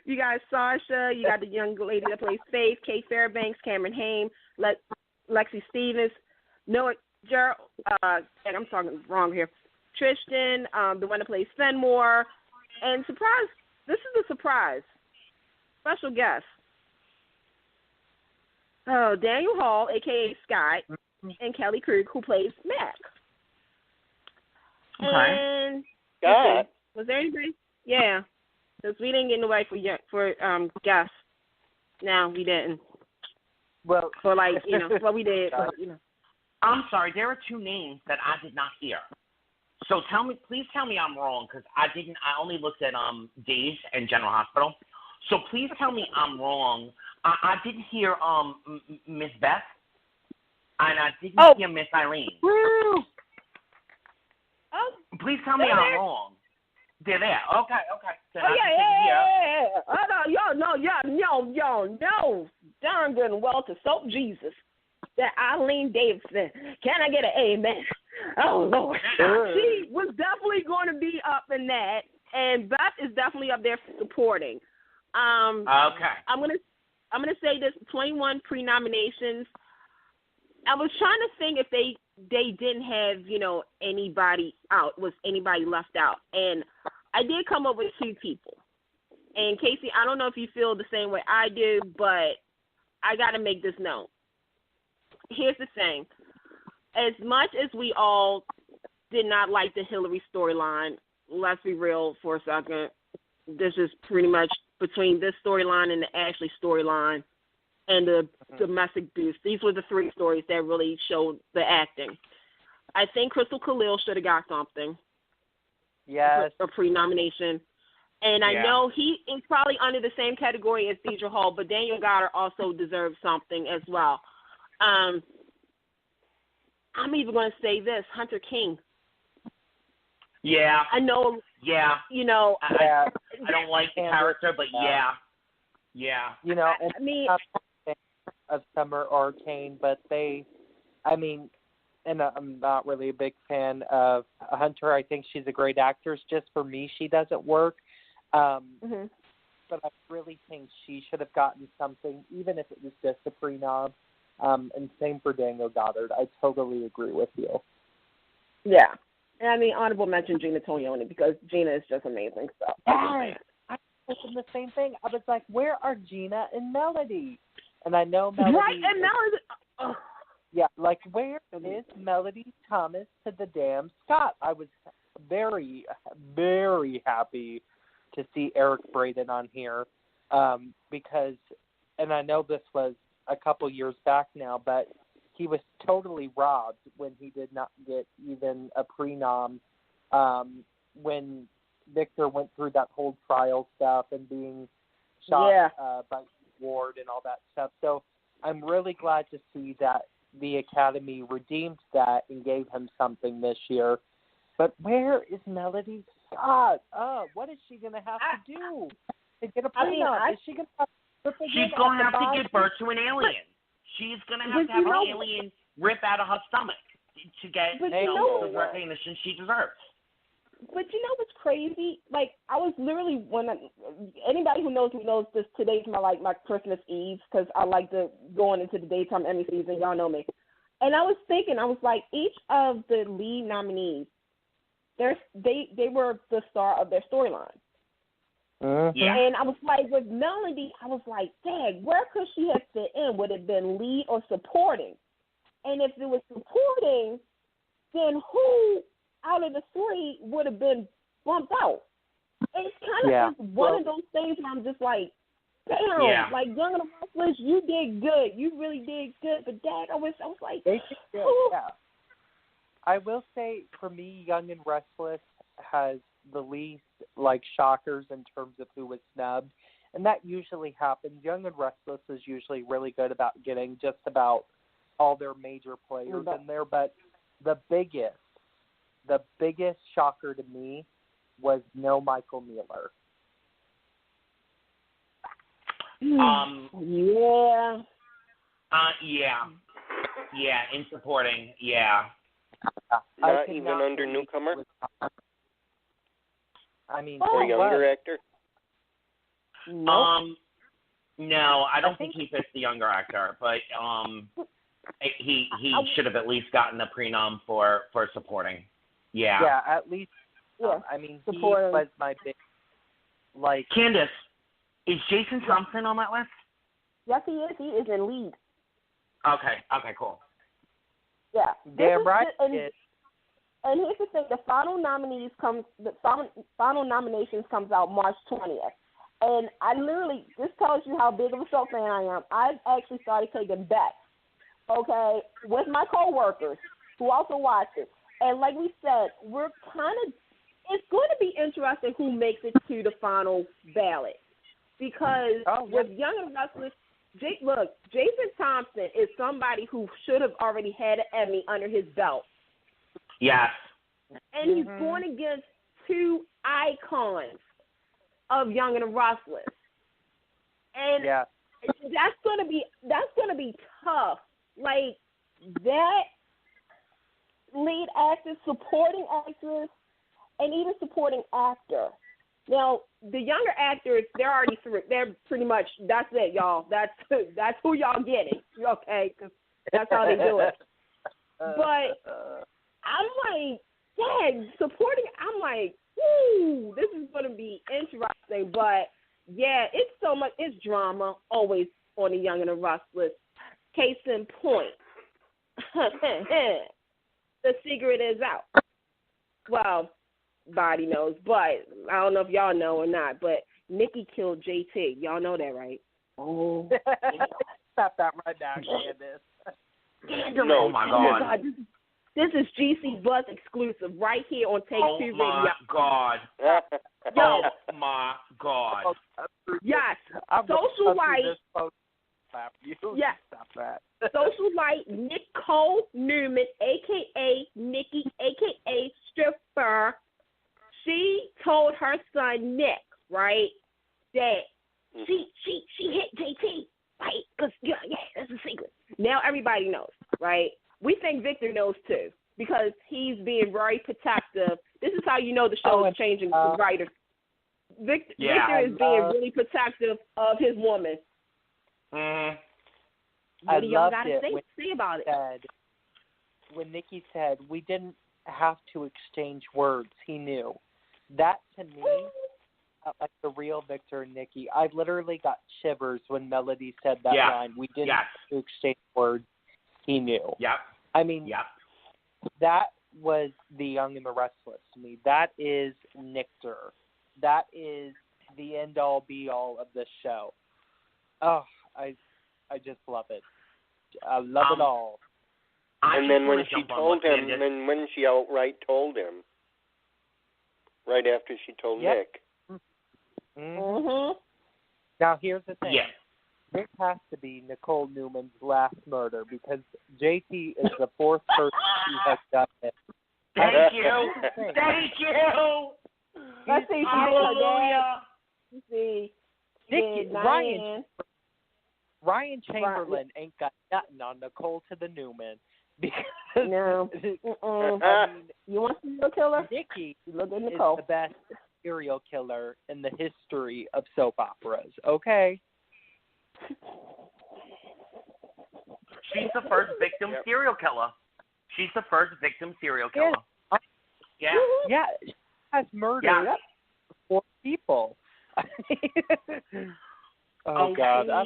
You got Sasha, you got the young lady that plays Faith, Kate Fairbanks, Cameron Haim, Lexi Stevens, Noah Gerald, and I'm talking wrong here, Tristan, the one that plays Fenmore, and surprise, this is a surprise, special guest. Oh, Daniel Hall, a.k.a. Scott, and Kelly Krug, who plays Mac. Okay. And God. was there anybody? Yeah, because we didn't get nobody for guests. No, we didn't. Well, For well, we did, but I'm sorry, there are two names that I did not hear. So please tell me I'm wrong, because I only looked at Days and General Hospital. So please tell me I'm wrong. I didn't hear Miss Beth, and I didn't hear Miss Eileen. Woo! Oh, please tell me I'm wrong. They're there. Okay. Then yeah. Oh no, yo, no, darn good and well to soap Jesus. That Eileen Davidson. Can I get an amen? Oh Lord, she was definitely going to be up in that, and Beth is definitely up there supporting. Okay. I'm gonna say this: 21 pre-nominations. I was trying to think if they didn't have anybody out, was anybody left out, and I did come up with two people. And Casey, I don't know if you feel the same way I do, but I got to make this known. Here's the thing: as much as we all did not like the Hillary storyline, let's be real for a second. This is pretty much between this storyline and the Ashley storyline and the domestic abuse. These were the three stories that really showed the acting. I think Crystal Khalil should have got something. Yes. A pre-nomination. And I know he is probably under the same category as Deidre Hall, but Daniel Goddard also deserves something as well. I'm even going to say this, Hunter King. Yeah. I know. Yeah. Yeah. I don't like the character, but yeah. And I mean, of Summer or Kane, but and I'm not really a big fan of Hunter. I think she's a great actress. Just for me, she doesn't work. But I really think she should have gotten something, even if it was just a pre-nom. And same for Daniel Goddard. I totally agree with you. Yeah. And I mean, honorable mention Gina Tognoni, because Gina is just amazing. So I was thinking the same thing. I was like, where are Gina and Melody? And I know Melody. Right, and Melody. Oh. Yeah, like, where is Melody Thomas to the damn Scott? I was very, very happy to see Eric Braden on here because, and I know this was a couple years back now, but he was totally robbed when he did not get even a pre-nom when Victor went through that whole trial stuff and being shot by Ward and all that stuff. So I'm really glad to see that the Academy redeemed that and gave him something this year. But where is Melody Scott? What is she going to have to do to get a prenup? Is she going to have to She's going to have to give birth to an alien. She's going to have an alien rip out of her stomach to get the recognition she deserves. But you know what's crazy? Like, I was literally, anybody who knows me knows this, today's my Christmas Eve, because I like to going into the daytime Emmy season. Y'all know me. And I was thinking, I was like, each of the lead nominees, they were the star of their storyline. Yeah. And I was like, with Melody, I was like, dang, where could she have fit in? Would it have been lead or supporting? And if it was supporting, then who out of the three would have been bumped out? It's kind of just one of those things where I'm just like, damn, like Young and the Restless, you did good. You really did good. But dang, I was like, I will say, for me, Young and Restless has the least, shockers in terms of who was snubbed. And that usually happens. Young and Restless is usually really good about getting just about all their major players in there, but the biggest shocker to me was no Michael Mueller. Yeah. Yeah, in supporting, yeah. Not even under newcomer? I mean, or younger actor? Nope. No, I don't think he fits the younger actor, but he should have at least gotten a prenom for supporting. Yeah. Yeah, at least. Yeah. I mean, supporting. he was my big, like. Candice, is Jason Thompson on that list? Yes, he is. He is in lead. Okay, cool. Yeah. Damn right. And here's the thing: the final nominations comes out March 20th, and I literally, this tells you how big of a soap fan I am. I've actually started taking bets, okay, with my coworkers who also watch it, and like we said, it's going to be interesting who makes it to the final ballot, because with Young and Restless. Look, Jason Thompson is somebody who should have already had an Emmy under his belt. Yes. And he's going against two icons of Young and the Restless. And that's gonna be tough. Like that lead actress, supporting actress, and even supporting actor. Now, the younger actors, they're already through. They're pretty much, that's it, y'all. That's who y'all getting, okay? Because that's how they do it. But I'm like, supporting, I'm like, woo, this is going to be interesting. But, yeah, it's so much, it's drama always on the Young and the Restless. Case in point, the secret is out. Well, body knows, but I don't know if y'all know or not, but Nikki killed JT. Y'all know that, right? Oh. Stop that right now, Candice. No, oh my God. This is GC Buzz exclusive right here on Take Two Radio. Oh my God. Oh my God. Yes. Social Light. Yes. Stop that. Social Light Nicole Newman, a.k.a. Nikki, a.k.a. Stripper. She told her son Nick, right, that she hit JT, right? Because yeah, that's a secret. Now everybody knows, right? We think Victor knows too because he's being very protective. This is how you know the show is changing the writers. Victor is being really protective of his woman. What do y'all got to say about it? When Nikki said we didn't have to exchange words, he knew. That, to me, like the real Victor and Nikki, I literally got shivers when Melody said that line. We didn't have to exchange words. He knew. Yep. I mean, that was the Young and the Restless to me. That is Nectar. That is the end-all, be-all of this show. Oh, I just love it. I love it all. And then when she told him, then when she outright told him, right after she told Nick. Mm-hmm. Now, here's the thing. Yeah. This has to be Nicole Newman's last murder because JT is the fourth person who has done it. Thank you. Thank you. Let's see. Hallelujah. Let's see. Nikki, Ryan Chamberlain ain't got nothing on Nicole to the Newman. Because, no. I mean, you want a serial killer? Nikki is the best serial killer in the history of soap operas, okay? She's the first victim serial killer. She's the first victim serial killer. Yeah. Yeah. She has murdered 4 people. Oh, God. I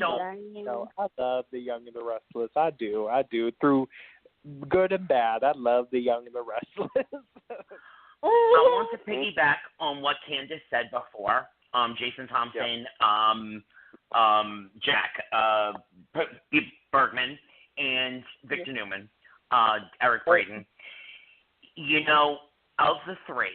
love The Young and the Restless. I do. Through good and bad, I love The Young and the Restless. I want to piggyback on what Candice said before. Jason Thompson, Jack Bergman, and Victor Newman, Eric Braeden. You know, of the 3,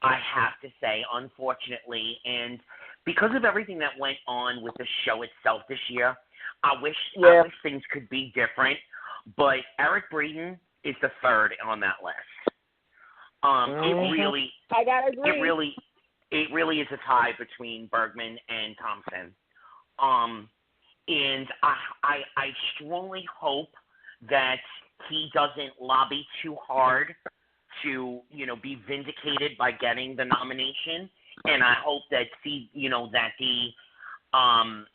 I have to say, unfortunately, and because of everything that went on with the show itself this year, I wish things could be different. but Eric Braeden is the third on that list. It really, I gotta agree. It really is a tie between Bergman and Thompson. And I strongly hope that he doesn't lobby too hard to, be vindicated by getting the nomination. And I hope that the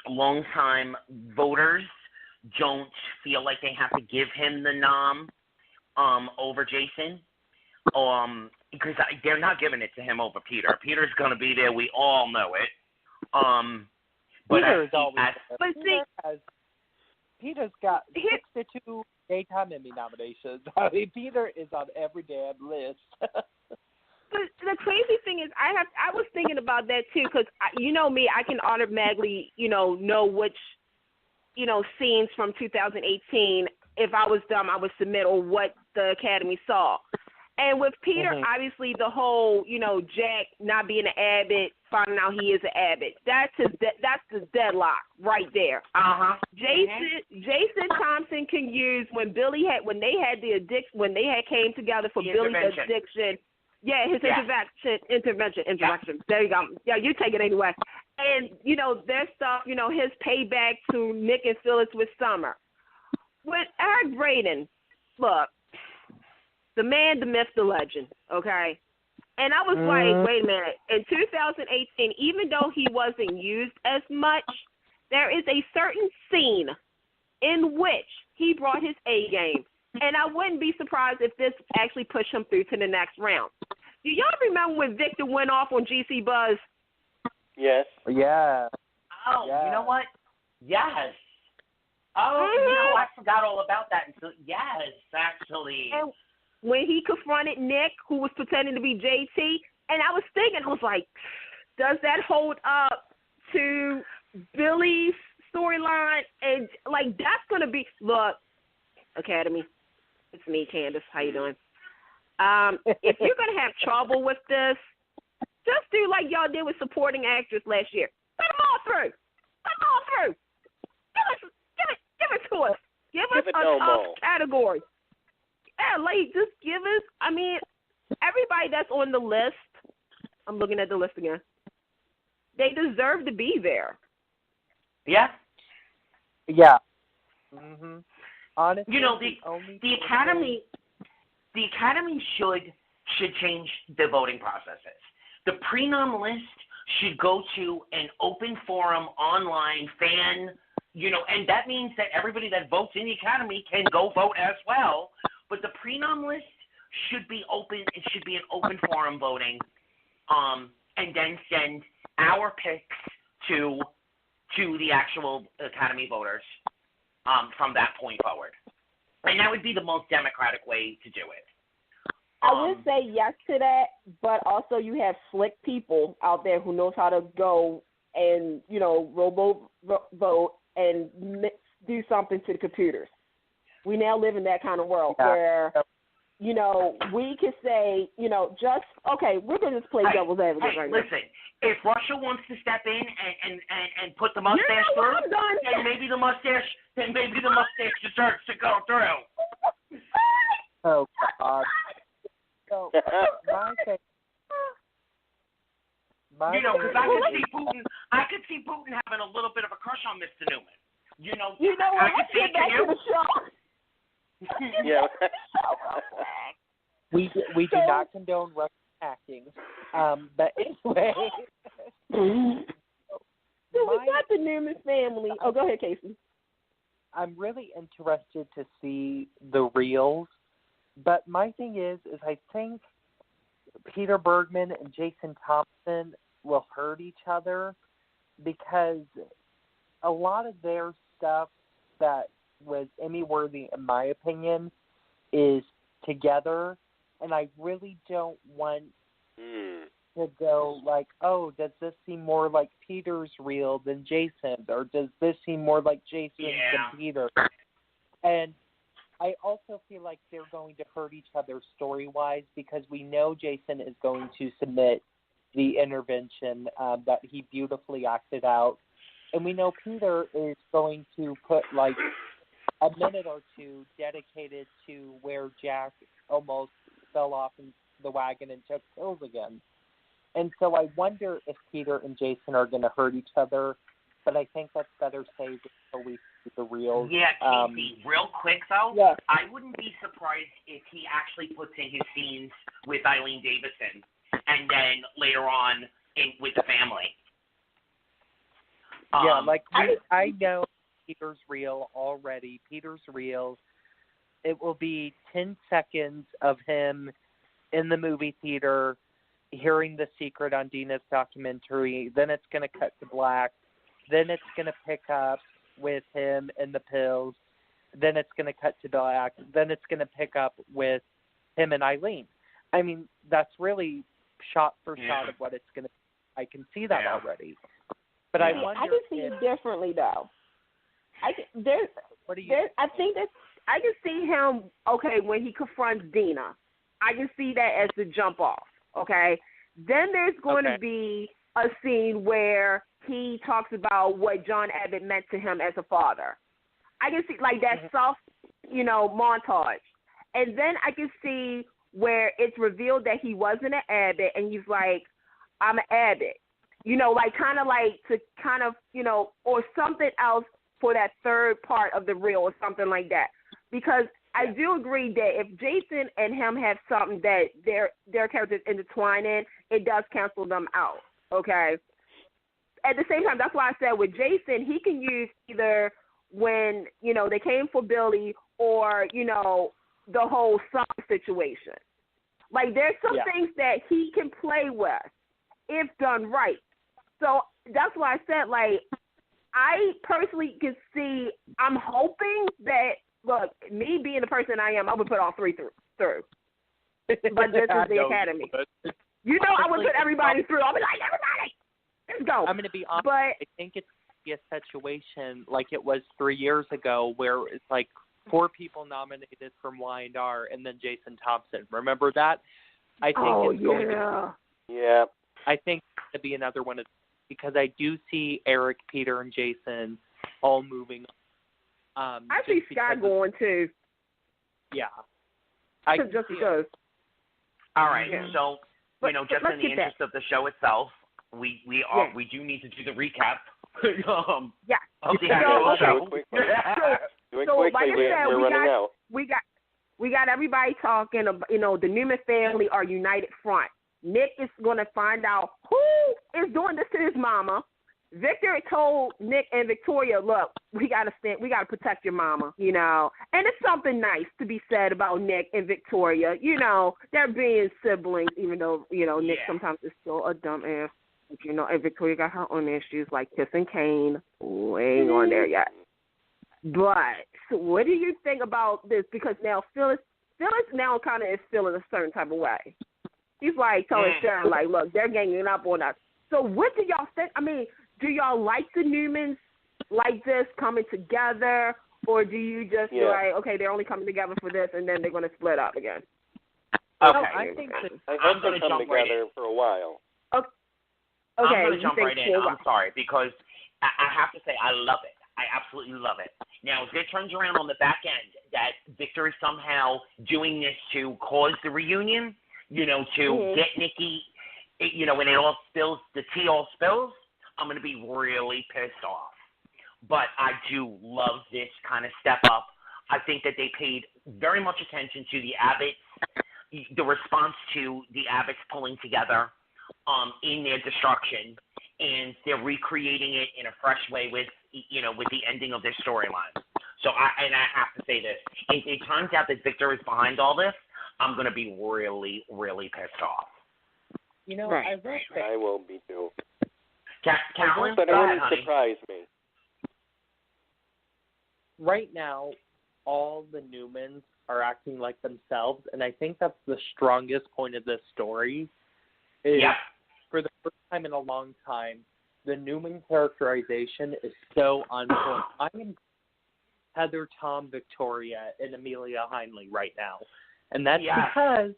longtime voters don't feel like they have to give him the nom over Jason. Because they're not giving it to him over Peter. Peter's going to be there. We all know it. But Peter is always there. Peter's got 62 daytime Emmy nominations. I mean, Peter is on every damn list. But the crazy thing is, I was thinking about that too, because you know me, I can automatically, know which, scenes from 2018. If I was dumb, I would submit, or what the Academy saw. And with Peter, obviously the whole, Jack not being an Abbott, finding out he is an Abbott. That's the deadlock right there. Jason Thompson can use when they came together for Billy's addiction. Yeah, his intervention. There you go. Yeah, you take it anyway. And, their stuff, his payback to Nick and Phyllis with Summer. With Eric Braeden, look, the man, the myth, the legend, okay? And I was like, wait a minute. In 2018, even though he wasn't used as much, there is a certain scene in which he brought his A game. And I wouldn't be surprised if this actually pushed him through to the next round. Do y'all remember when Victor went off on GC Buzz? Yes. Yeah. Oh, yeah. You know what? Yes. Oh, I forgot all about that. Yes, actually. And when he confronted Nick, who was pretending to be JT, and I was thinking, I was like, does that hold up to Billy's storyline? And, that's going to be, look, Academy, it's me, Candice. How you doing? If you're going to have trouble with this, just do like y'all did with supporting actress last year. Let them all through. Give it to us. Give us a tough category. Yeah, just give us, everybody that's on the list, I'm looking at the list again, they deserve to be there. Yeah. Yeah. Honestly, the Academy should change the voting processes. The prenom list should go to an open forum, online, fan, and that means that everybody that votes in the Academy can go vote as well. But the prenom list should be open. It should be an open forum voting, and then send our picks to the actual Academy voters from that point forward. And that would be the most democratic way to do it. I would say yes to that, but also you have slick people out there who knows how to go and, robo vote and do something to the computers. We now live in that kind of world where, we can say, we're going to just play devil's advocate right now. Listen, if Russia wants to step in and put the mustache through, then maybe the mustache deserves to go through. Oh, God. So, because I could see Putin having a little bit of a crush on Mr. Newman. Let's get back to the show. Yeah. We do not condone Russian hacking. But anyway. So we got the Newman family. Oh, go ahead, Casey. I'm really interested to see the reels. But my thing is I think Peter Bergman and Jason Thompson will hurt each other because a lot of their stuff that was Emmy-worthy, in my opinion, is together. And I really don't want to go like, oh, does this seem more like Peter's reel than Jason's? Or does this seem more like Jason's than Peter? And I also feel like they're going to hurt each other story-wise because we know Jason is going to submit the intervention that he beautifully acted out. And we know Peter is going to put, a minute or two dedicated to where Jack almost fell off in the wagon and took pills again. And so I wonder if Peter and Jason are going to hurt each other, but I think that's better saved until we see the real. Yeah, Casey, real quick, though, Yeah. I wouldn't be surprised if he actually puts in his scenes with Eileen Davidson and then later on with the family. Yeah, I know Peter's real already. Peter's real. It will be 10 seconds of him in the movie theater hearing the secret on Dina's documentary. Then it's going to cut to black. Then it's going to pick up with him and the pills. Then it's going to cut to black. Then it's going to pick up with him and Eileen. I mean, that's really shot for shot of what it's going to be. I can see that already. But I wonder I can see it differently, though. I think that I can see him, okay, when he confronts Dina. I can see that as the jump off, okay? Then there's going to be a scene where he talks about what John Abbott meant to him as a father. I can see, like, that soft, montage. And then I can see where it's revealed that he wasn't an Abbott, and he's like, I'm an Abbott. Or something else for that third part of the reel or something like that. Because I do agree that if Jason and him have something that their characters intertwine in, it does cancel them out, okay? At the same time, that's why I said with Jason, he can use either when, they came for Billy or, the whole son situation. Like, there's some things that he can play with if done right. So that's why I said, like, I personally can see, I'm hoping that, look, me being the person I am, I would put all three through. But this is the Academy. I would put everybody through. I'll be like, everybody, let's go. I'm going to be honest. But I think it's going to be a situation like it was 3 years ago where it's like 4 people nominated from Y&R and then Jason Thompson. Remember that? I think it's going to be. Yeah. I think it's going to be another one of, because I do see Eric, Peter, and Jason all moving on. I see Scott going too. Yeah. Just because. All right. So, just in the interest of the show itself, we do need to do the recap. Of the actual show. So like I said, we're running out. We got everybody talking. The Newman family are united front. Nick is going to find out who is doing this to his mama. Victor told Nick and Victoria, look, we got to protect your mama, And it's something nice to be said about Nick and Victoria, they're being siblings, even though, Nick sometimes is still a dumbass. And Victoria got her own issues like kissing Kane. We ain't on there yet. But so what do you think about this? Because now Phyllis now kind of is feeling a certain type of way. He's like telling Sharon, like, look, they're ganging up on us. So what do y'all think? I mean, do y'all like the Newmans like this coming together, or do you just be like, okay, they're only coming together for this, and then they're going to split up again? Okay. I think that I'm going to come together for a while. Okay. I'm going to jump right in. I'm sorry, because I have to say I love it. I absolutely love it. Now, if it turns around on the back end that Victor is somehow doing this to cause the reunion, to get Nikki, when it all spills, the tea all spills, I'm going to be really pissed off. But I do love this kind of step up. I think that they paid very much attention to the Abbotts, the response to the Abbotts pulling together in their destruction, and they're recreating it in a fresh way with the ending of their storyline. So I have to say this. If it turns out that Victor is behind all this, I'm going to be really, really pissed off. I will be too. CAROLYN, but it wouldn't surprise me. Right now, all the Newmans are acting like themselves, and I think that's the strongest point of this story. For the first time in a long time, the Newman characterization is so on point. I am Heather, Tom, Victoria, and Amelia Heinle right now. And that's because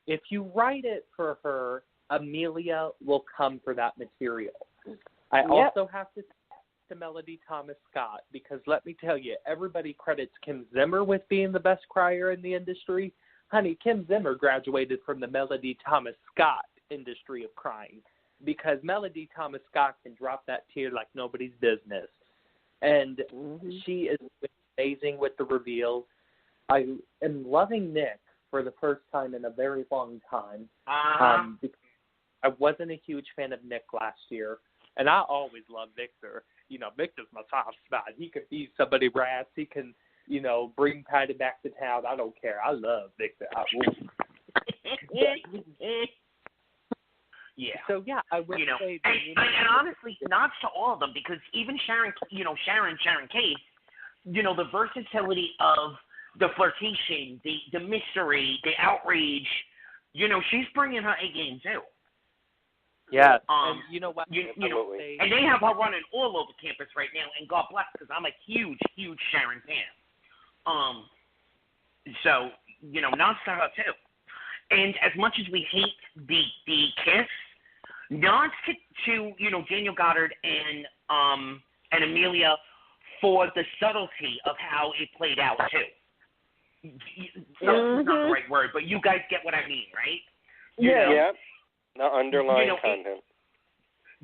if you write it for her, Amelia will come for that material. I also have to say, to Melody Thomas Scott, because let me tell you, everybody credits Kim Zimmer with being the best crier in the industry. Honey, Kim Zimmer graduated from the Melody Thomas Scott industry of crying, because Melody Thomas Scott can drop that tear like nobody's business. And she is amazing with the reveals. I am loving Nick for the first time in a very long time. Because I wasn't a huge fan of Nick last year, and I always loved Victor. You know, Victor's my soft spot. He can feed somebody rats. He can, you know, bring Patty back to town. I don't care. I love Victor. Yeah. So yeah, I would say. And honestly, nods to all of them, because even Sharon Case, you know, the versatility of the flirtation, the mystery, the outrage, you know, she's bringing her A game too. Yeah. And you know what? You know, and they have her running all over campus right now, and God bless, because I'm a huge Sharon fan. So, you know, nods to her too. And as much as we hate the kiss, nods to you know, Daniel Goddard and Amelia for the subtlety of how it played out too. Subtlety is not the right word, but you guys get what I mean, right? You know? Yeah. The underlying content.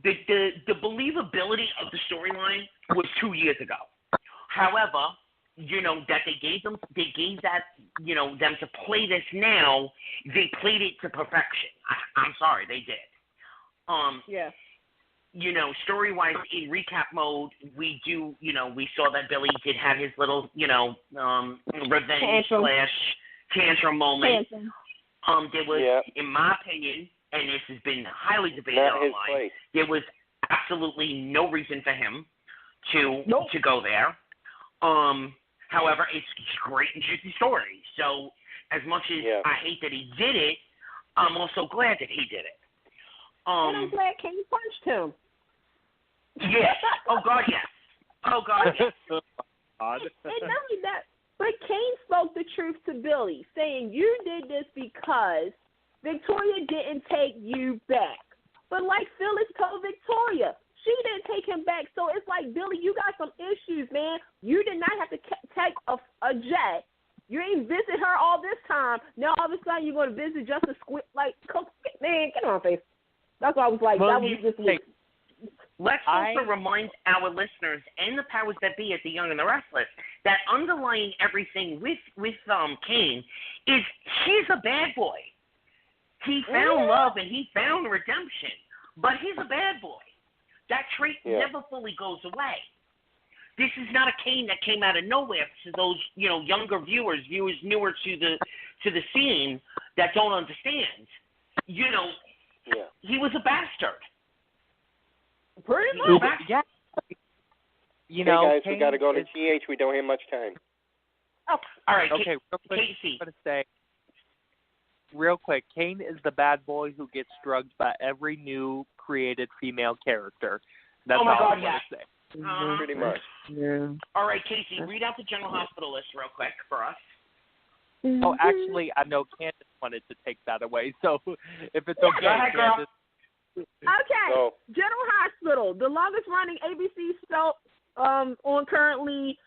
The believability of the storyline was 2 years ago. However, you know, that they gave that, you know, them to play this now, they played it to perfection. I'm sorry, they did. Yeah. You know, story-wise, in recap mode, we saw that Billy did have his little, you know, revenge / tantrum moment. There was, in my opinion, and this has been highly debated online, there was absolutely no reason for him to go there. However, it's great and juicy story. So as much as I hate that he did it, I'm also glad that he did it. And I'm glad Kane punched him. Yes. Oh, God, yes. Oh, God, yes. And not only that, but Kane spoke the truth to Billy, saying, you did this because Victoria didn't take you back. But like Phyllis told Victoria, she didn't take him back. So it's like, Billy, you got some issues, man. You did not have to take a jet. You ain't visit her all this time. Now all of a sudden you're going to visit just a squid. Like, man, get on face. That's why I was like, that was just weird. Let's also remind our listeners and the powers that be at the Young and the Restless that underlying everything with Kane is he's a bad boy. He found love and he found redemption, but he's a bad boy. That trait never fully goes away. This is not a Kane that came out of nowhere to those, you know, younger viewers newer to the scene that don't understand. You know, he was a bastard. Pretty much. Yeah. You hey know, guys, Kane we got to go to GH. We don't have much time. Oh, all right. Okay, real quick, Casey. I'm going to say, real quick, Kane is the bad boy who gets drugged by every new created female character. That's all I want to say. Pretty much. Yeah. All right, Casey, read out the General Hospital list real quick for us. Oh, actually, I know Candace wanted to take that away, so if it's okay, Go ahead, girl. Candace. Okay, So, General Hospital, the longest running ABC soap on currently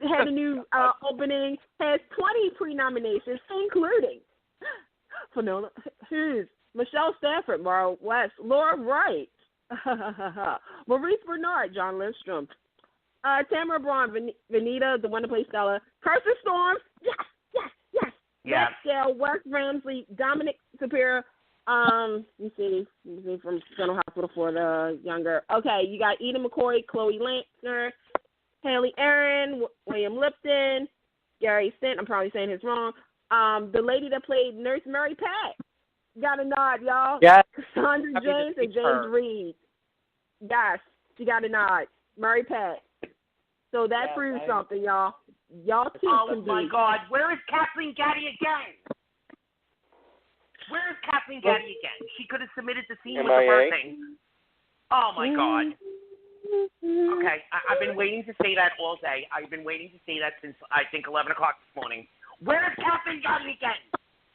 had a new opening, has 20 pre-nominations, including Finola Hughes, Michelle Stafford, Mara West, Laura Wright, Maurice Bernard, John Lindstrom, Tamara Braun, Vanita, the one to play Stella, Kirsten Storms, yes. Matt Scale, Wes Ramsey, Dominic Sapir. Let me see from General Hospital for the younger. Okay, you got Eden McCoy, Chloe Lansner, Haley Aaron, William Lipton, Gary Stent. I'm probably saying his wrong. The lady that played Nurse Mary Pat got a nod, y'all. Yes. Cassandra James and James Reed. Yes, she got a nod. Mary Pat. So that proves something, y'all. Y'all keep Oh my God, where is Kathleen Gaddy again? Where is Kathleen Gaddy again? She could have submitted the scene with the birthing. Oh my God. Okay, I've been waiting to say that all day. I've been waiting to say that since I think 11 o'clock this morning. Where is Kathleen Gaddy again?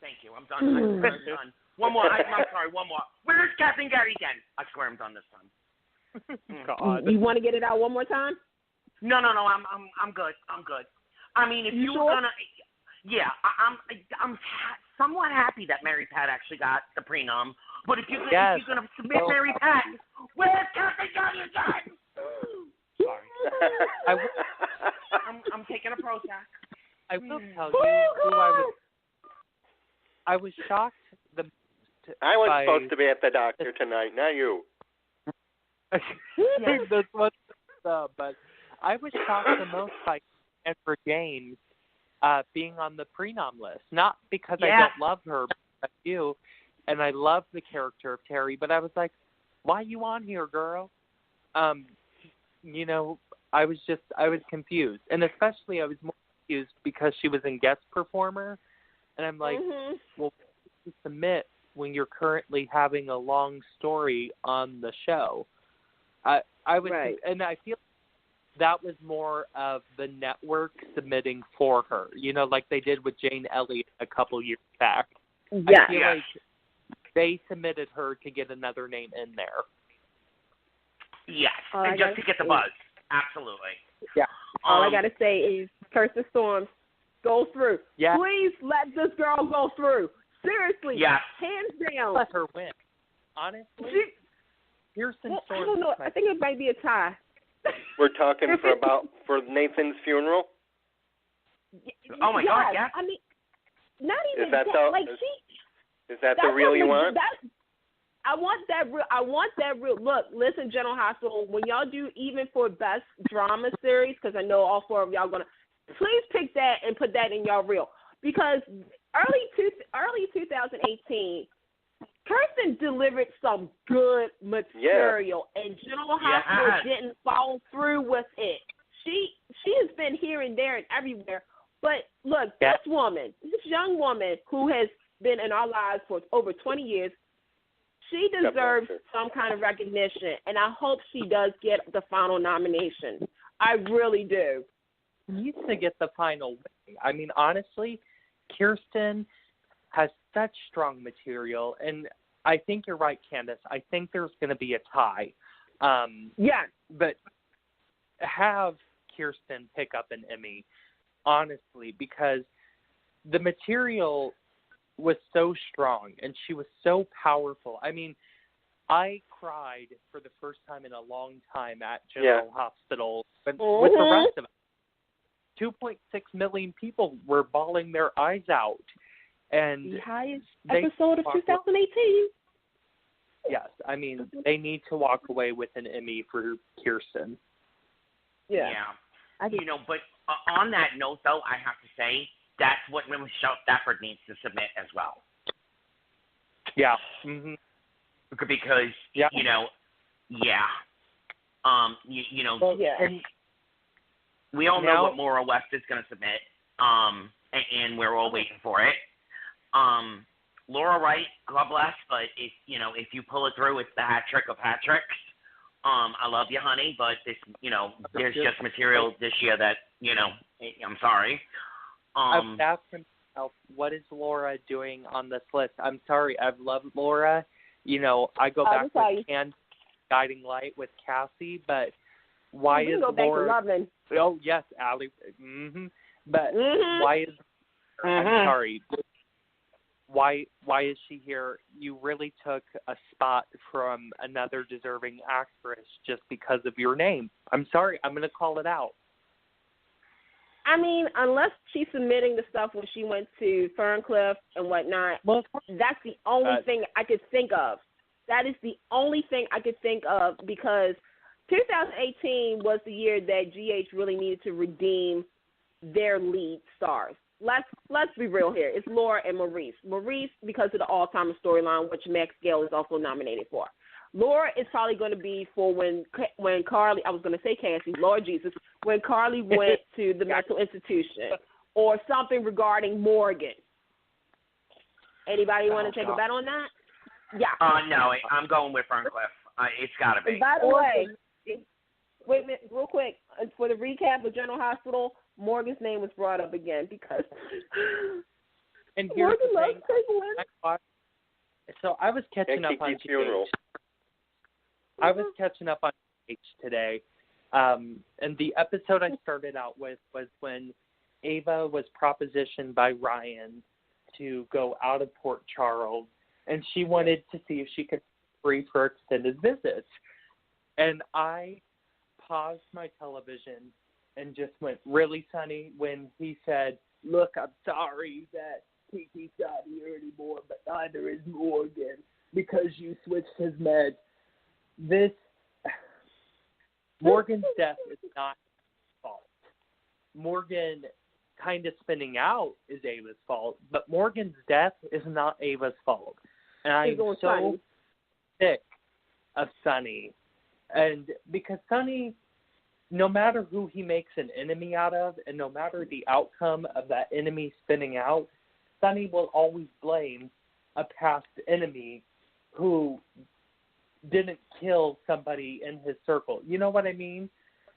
Thank you. I'm done. I'm done. One more. I'm sorry. One more. Where is Kathleen Gaddy again? I swear I'm done this time. God. You want to get it out one more time? No. I'm good. I mean, if you were sure? gonna, yeah, I'm somewhat happy that Mary Pat actually got the prenup. But if you're gonna submit Mary Pat, where's Kathy Johnson? Sorry. I'm taking a Prozac. I will tell you who I was shocked I was by, supposed to be at the doctor tonight, not you. That's what's up, but I was shocked the most by Amber James being on the prenom list. Not because I don't love her, but I do, and I love the character of Terry, but I was like, why are you on here, girl? You know, I was confused. And especially I was more confused because she was in guest performer. And I'm like, well, you submit when you're currently having a long story on the show. I was, and I feel that was more of the network submitting for her, you know, like they did with Jane Elliott a couple years back. I feel like they submitted her to get another name in there. Yes, and just to get the buzz. Absolutely. Yeah. All I got to say is Kirsten Storms, go through. Yeah. Please let this girl go through. Seriously. Yeah. Hands down. Let her win. Honestly, Kirsten Storms. I don't know. I think it might be a tie. We're talking for Nathan's funeral? Oh, my God, yeah. I mean, not even is that. Is that the reel you want? I want that real. Look, listen, General Hospital, when y'all do even for best drama series, because I know all four of y'all gonna, please pick that and put that in y'all reel, because early 2018, Kirsten delivered some good material, and General Hospital didn't follow through with it. She has been here and there and everywhere, but look, this young woman who has been in our lives for over 20 years. She deserves some kind of recognition, and I hope she does get the final nomination. I really do. She needs to get the final win. I mean, honestly, Kirsten has such strong material, and I think you're right, Candice. I think there's going to be a tie. But have Kirsten pick up an Emmy, honestly, because the material was so strong, and she was so powerful. I mean, I cried for the first time in a long time at General Hospital with the rest of it. 2.6 million people were bawling their eyes out. And the highest episode of 2018. Yes, I mean, they need to walk away with an Emmy for Kirsten. Yeah. You know, but on that note, though, I have to say, that's what Michelle Stafford needs to submit as well. Yeah. Mm-hmm. Because, you know, and we all know what Maura West is going to submit, and we're all waiting for it. Laura Wright, God bless, but if you pull it through, it's the hat trick of hat tricks. I love you, honey, but there's just material this year that, I'm sorry. I've asked myself, what is Laura doing on this list? I'm sorry, I've loved Laura. I go back with Candice, Guiding Light with Cassie, but why is go Laura? Back to Loving. Oh yes, Allie. But why is? I'm sorry. Why is she here? You really took a spot from another deserving actress just because of your name. I'm sorry. I'm going to call it out. I mean, unless she's submitting the stuff when she went to Ferncliff and whatnot, that's the only thing I could think of. That is the only thing I could think of, because 2018 was the year that GH really needed to redeem their lead stars. Let's be real here. It's Laura and Maurice. Maurice, because of the all-time storyline, which Max Gale is also nominated for. Laura is probably going to be for when Carly, I was going to say Cassie, Lord Jesus, when Carly went to the mental institution, or something regarding Morgan. Anybody want to take a bet on that? Yeah. No, I'm going with Ferncliff. It's got to be. And by the way, wait a minute, real quick, for the recap of General Hospital, Morgan's name was brought up again because Morgan loves Cleveland. So I was catching up on GH. I was catching up on today. And the episode I started out with was when Ava was propositioned by Ryan to go out of Port Charles, and she wanted to see if she could free for extended visits. And I paused my television and just went, really, Sonny, when he said, look, I'm sorry that Kiki's not here anymore, but neither is Morgan because you switched his meds. Morgan's death is not his fault. Morgan kind of spinning out is Ava's fault, but Morgan's death is not Ava's fault. And I'm so sick of Sonny. And because Sonny, no matter who he makes an enemy out of, and no matter the outcome of that enemy spinning out, Sonny will always blame a past enemy who didn't kill somebody in his circle. You know what I mean?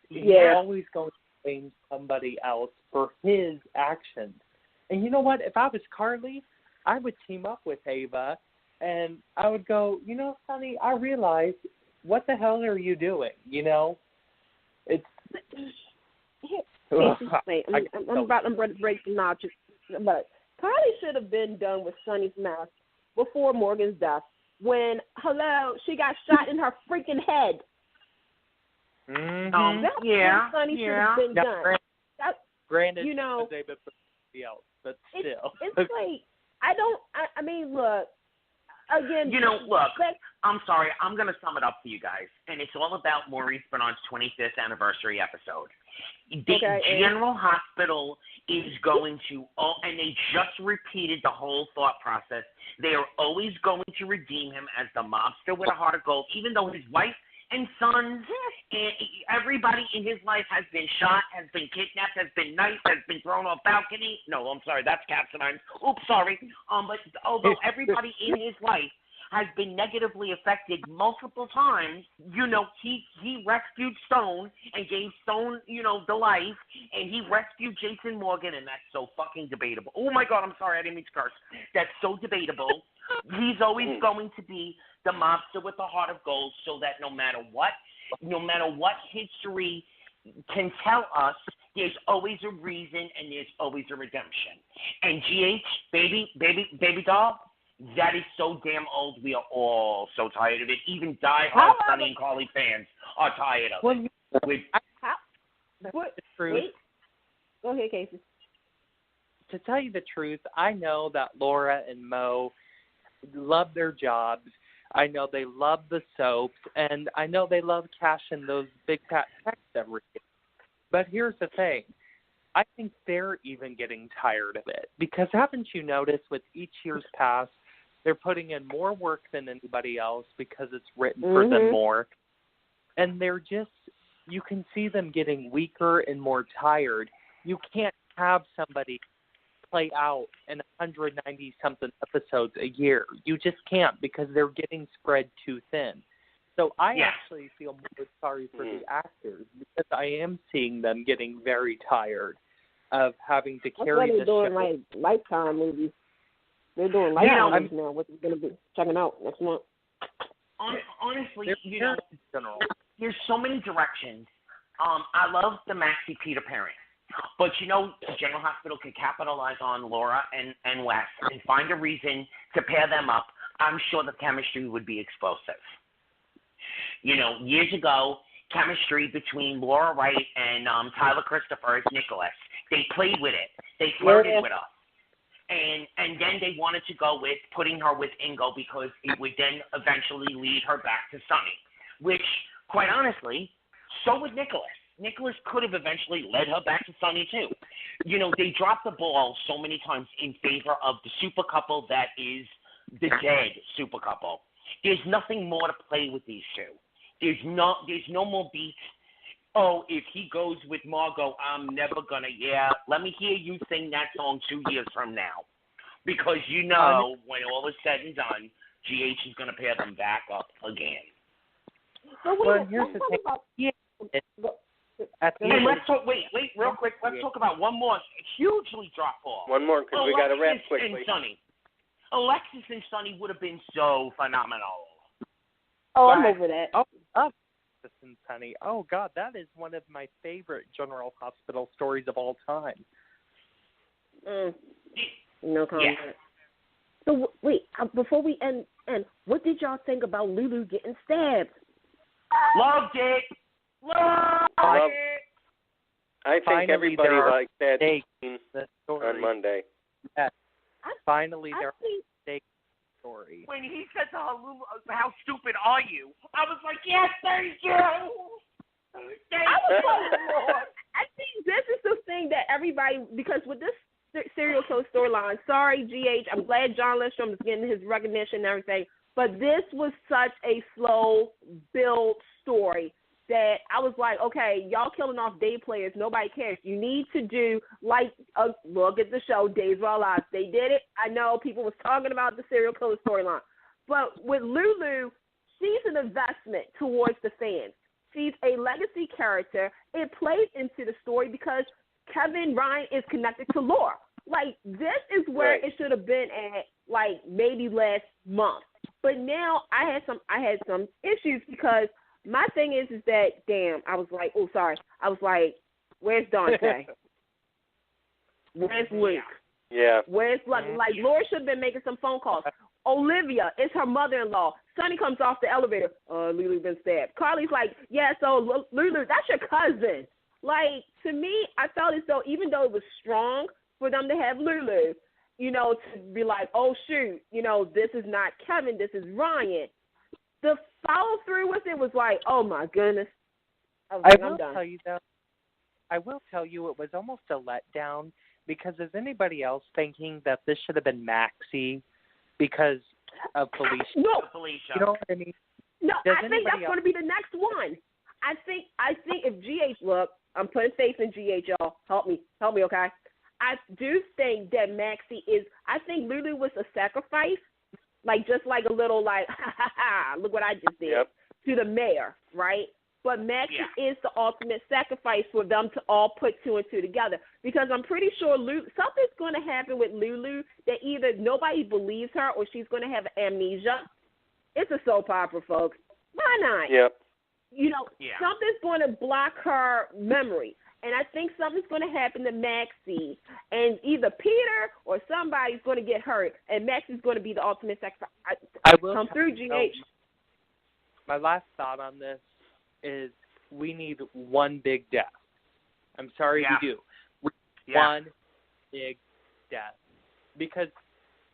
Yeah. He's always going to blame somebody else for his actions. And you know what? If I was Carly, I would team up with Ava, and I would go, you know, Sonny, I realize, what the hell are you doing? You know? It's... I'm about to break the notches, but Carly should have been done with Sonny's mess before Morgan's death. When, she got shot in her freaking head. Mm-hmm. That's when Sonny should have been done. Granted, you know, David put somebody else, but still. It's like, I mean, look, again. You know, look, I'm sorry, I'm going to sum it up for you guys, and it's all about Maurice Bernard's 25th anniversary episode. The General Hospital is going to, and they just repeated the whole thought process. They are always going to redeem him as the mobster with a heart of gold, even though his wife and sons and everybody in his life has been shot, has been kidnapped, has been knifed, has been thrown off balcony. No, I'm sorry, that's Captain. Oops, sorry. But although everybody in his life has been negatively affected multiple times, you know, he rescued Stone and gave Stone, you know, the life, and he rescued Jason Morgan, and that's so fucking debatable. Oh, my God, I'm sorry, I didn't mean to curse. That's so debatable. He's always going to be the mobster with a heart of gold, so that no matter what history can tell us, there's always a reason and there's always a redemption. And GH, baby doll, that is so damn old. We are all so tired of it. Even die-hard Sonny and Carly fans are tired of it. Wait. Go ahead, Casey. To tell you the truth, I know that Laura and Mo love their jobs. I know they love the soaps, and I know they love cashing those big fat checks every year. But here's the thing. I think they're even getting tired of it. Because haven't you noticed with each year's pass, they're putting in more work than anybody else because it's written for them more. And they're just, you can see them getting weaker and more tired. You can't have somebody play out in 190-something episodes a year. You just can't, because they're getting spread too thin. So I actually feel more sorry for the actors, because I am seeing them getting very tired of having to carry this show. They're doing like Lifetime movies. They're doing Lifetime movies now, which is going to be checking out next month. Honestly, you know, there's so many directions. I love the Maxie Peter pairing. But, you know, General Hospital could capitalize on Laura and Wes and find a reason to pair them up. I'm sure the chemistry would be explosive. You know, years ago, chemistry between Laura Wright and Tyler Christopher as Nicholas, they played with it. They flirted with us. And then they wanted to go with putting her with Ingo because it would then eventually lead her back to Sonny, which, quite honestly, so would Nicholas. Nicholas could have eventually led her back to Sonny, too. You know, they dropped the ball so many times in favor of the super couple that is the dead super couple. There's nothing more to play with these two. There's no more beats. Oh, if he goes with Margot, I'm never going to, let me hear you sing that song 2 years from now. Because you know, when all is said and done, GH is going to pair them back up again. Well, here's the thing. And let's talk, wait, real quick. Let's talk about one more hugely drop ball. One more, because we got to wrap quickly. And Sonny. Alexis and Sonny would have been so phenomenal. Oh, I'm over that. Oh, and Sunny. Oh, God, that is one of my favorite General Hospital stories of all time. No comment. Yeah. So, wait, before we end, what did y'all think about Lulu getting stabbed? Loved it. Loved it. I think Finally, everybody liked that scene on Monday. Yes. Finally, I there think was a story. When he said to her, Lulu, how stupid are you? I was like, yes, thank you. I think this is the thing that everybody, because with this serial killer storyline, sorry, GH, I'm glad John Lindstrom is getting his recognition and everything, but this was such a slow build story that I was like, okay, y'all killing off day players, nobody cares. You need to do, like, look at the show, Days of Our Lives. They did it. I know people was talking about the serial killer storyline. But with Lulu, she's an investment towards the fans. She's a legacy character. It plays into the story because Kevin Ryan is connected to Laura. Like, this is where it should have been at, like, maybe last month. But now I had some issues because my thing is that, damn, I was like, where's Dante? Where's Luke? Yeah. Where's, like, Laura should have been making some phone calls. Olivia is her mother-in-law. Sonny comes off the elevator. Lulu's been stabbed. Carly's like, yeah, so Lulu, that's your cousin. Like, to me, I felt as though even though it was strong for them to have Lulu, you know, to be like, oh, shoot, you know, this is not Kevin, this is Ryan. The follow-through with it was like, oh, my goodness. I'm done. I will tell you it was almost a letdown because is anybody else thinking that this should have been Maxie because of Felicia? No. Felicia. You know what I mean? No, I think that's going to be the next one. I think if GH, look, I'm putting faith in GH, y'all. Help me, okay? I do think that Maxie is, I think Lulu was a sacrifice, like just like a little like, look what I just did to the mayor, right? But Maxie is the ultimate sacrifice for them to all put two and two together because I'm pretty sure something's going to happen with Lulu that either nobody believes her or she's going to have amnesia. It's a soap opera, folks. Why not? Yep. You know, something's going to block her memory. And I think something's going to happen to Maxie. And either Peter or somebody's going to get hurt. And Maxie's going to be the ultimate sacrifice. I will come through, GH. My last thought on this is we need one big death. I'm sorry we do. One big death. Because,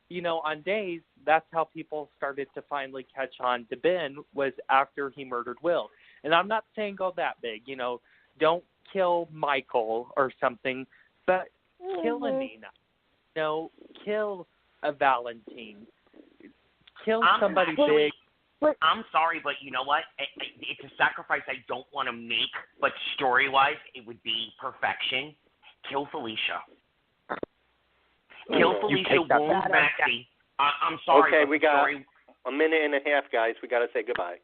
you know, on Days, that's how people started to finally catch on to Ben was after he murdered Will. And I'm not saying go that big, you know, don't kill Michael or something, but kill a Nina. You know, kill a Valentine. Kill somebody big. I'm sorry, but you know what? It's a sacrifice I don't want to make, but story-wise, it would be perfection. Kill Felicia. Kill Felicia, wound Maxie. I'm sorry. Okay, we got a minute and a half, guys. We got to say goodbye.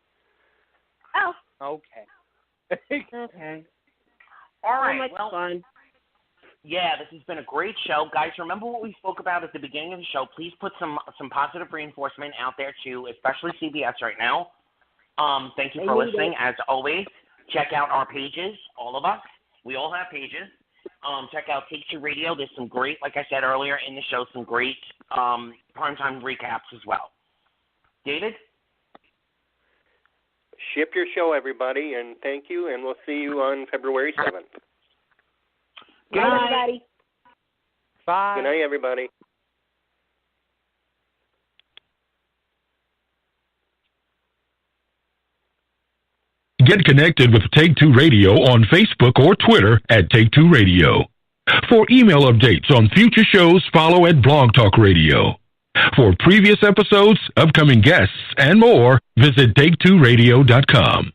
Oh. Okay. Okay. All right. So much fun. Yeah, this has been a great show. Guys, remember what we spoke about at the beginning of the show. Please put some positive reinforcement out there, too, especially CBS right now. Thank you for listening. As always, check out our pages, all of us. We all have pages. Check out Take Two Radio. There's some great, like I said earlier in the show, some great primetime recaps as well. David? Ship your show, everybody, and thank you, and we'll see you on February 7th. Good night, everybody. Bye. Good night, everybody. Get connected with Take Two Radio on Facebook or Twitter at Take Two Radio. For email updates on future shows, follow at Blog Talk Radio. For previous episodes, upcoming guests, and more, visit TakeTwoRadio.com.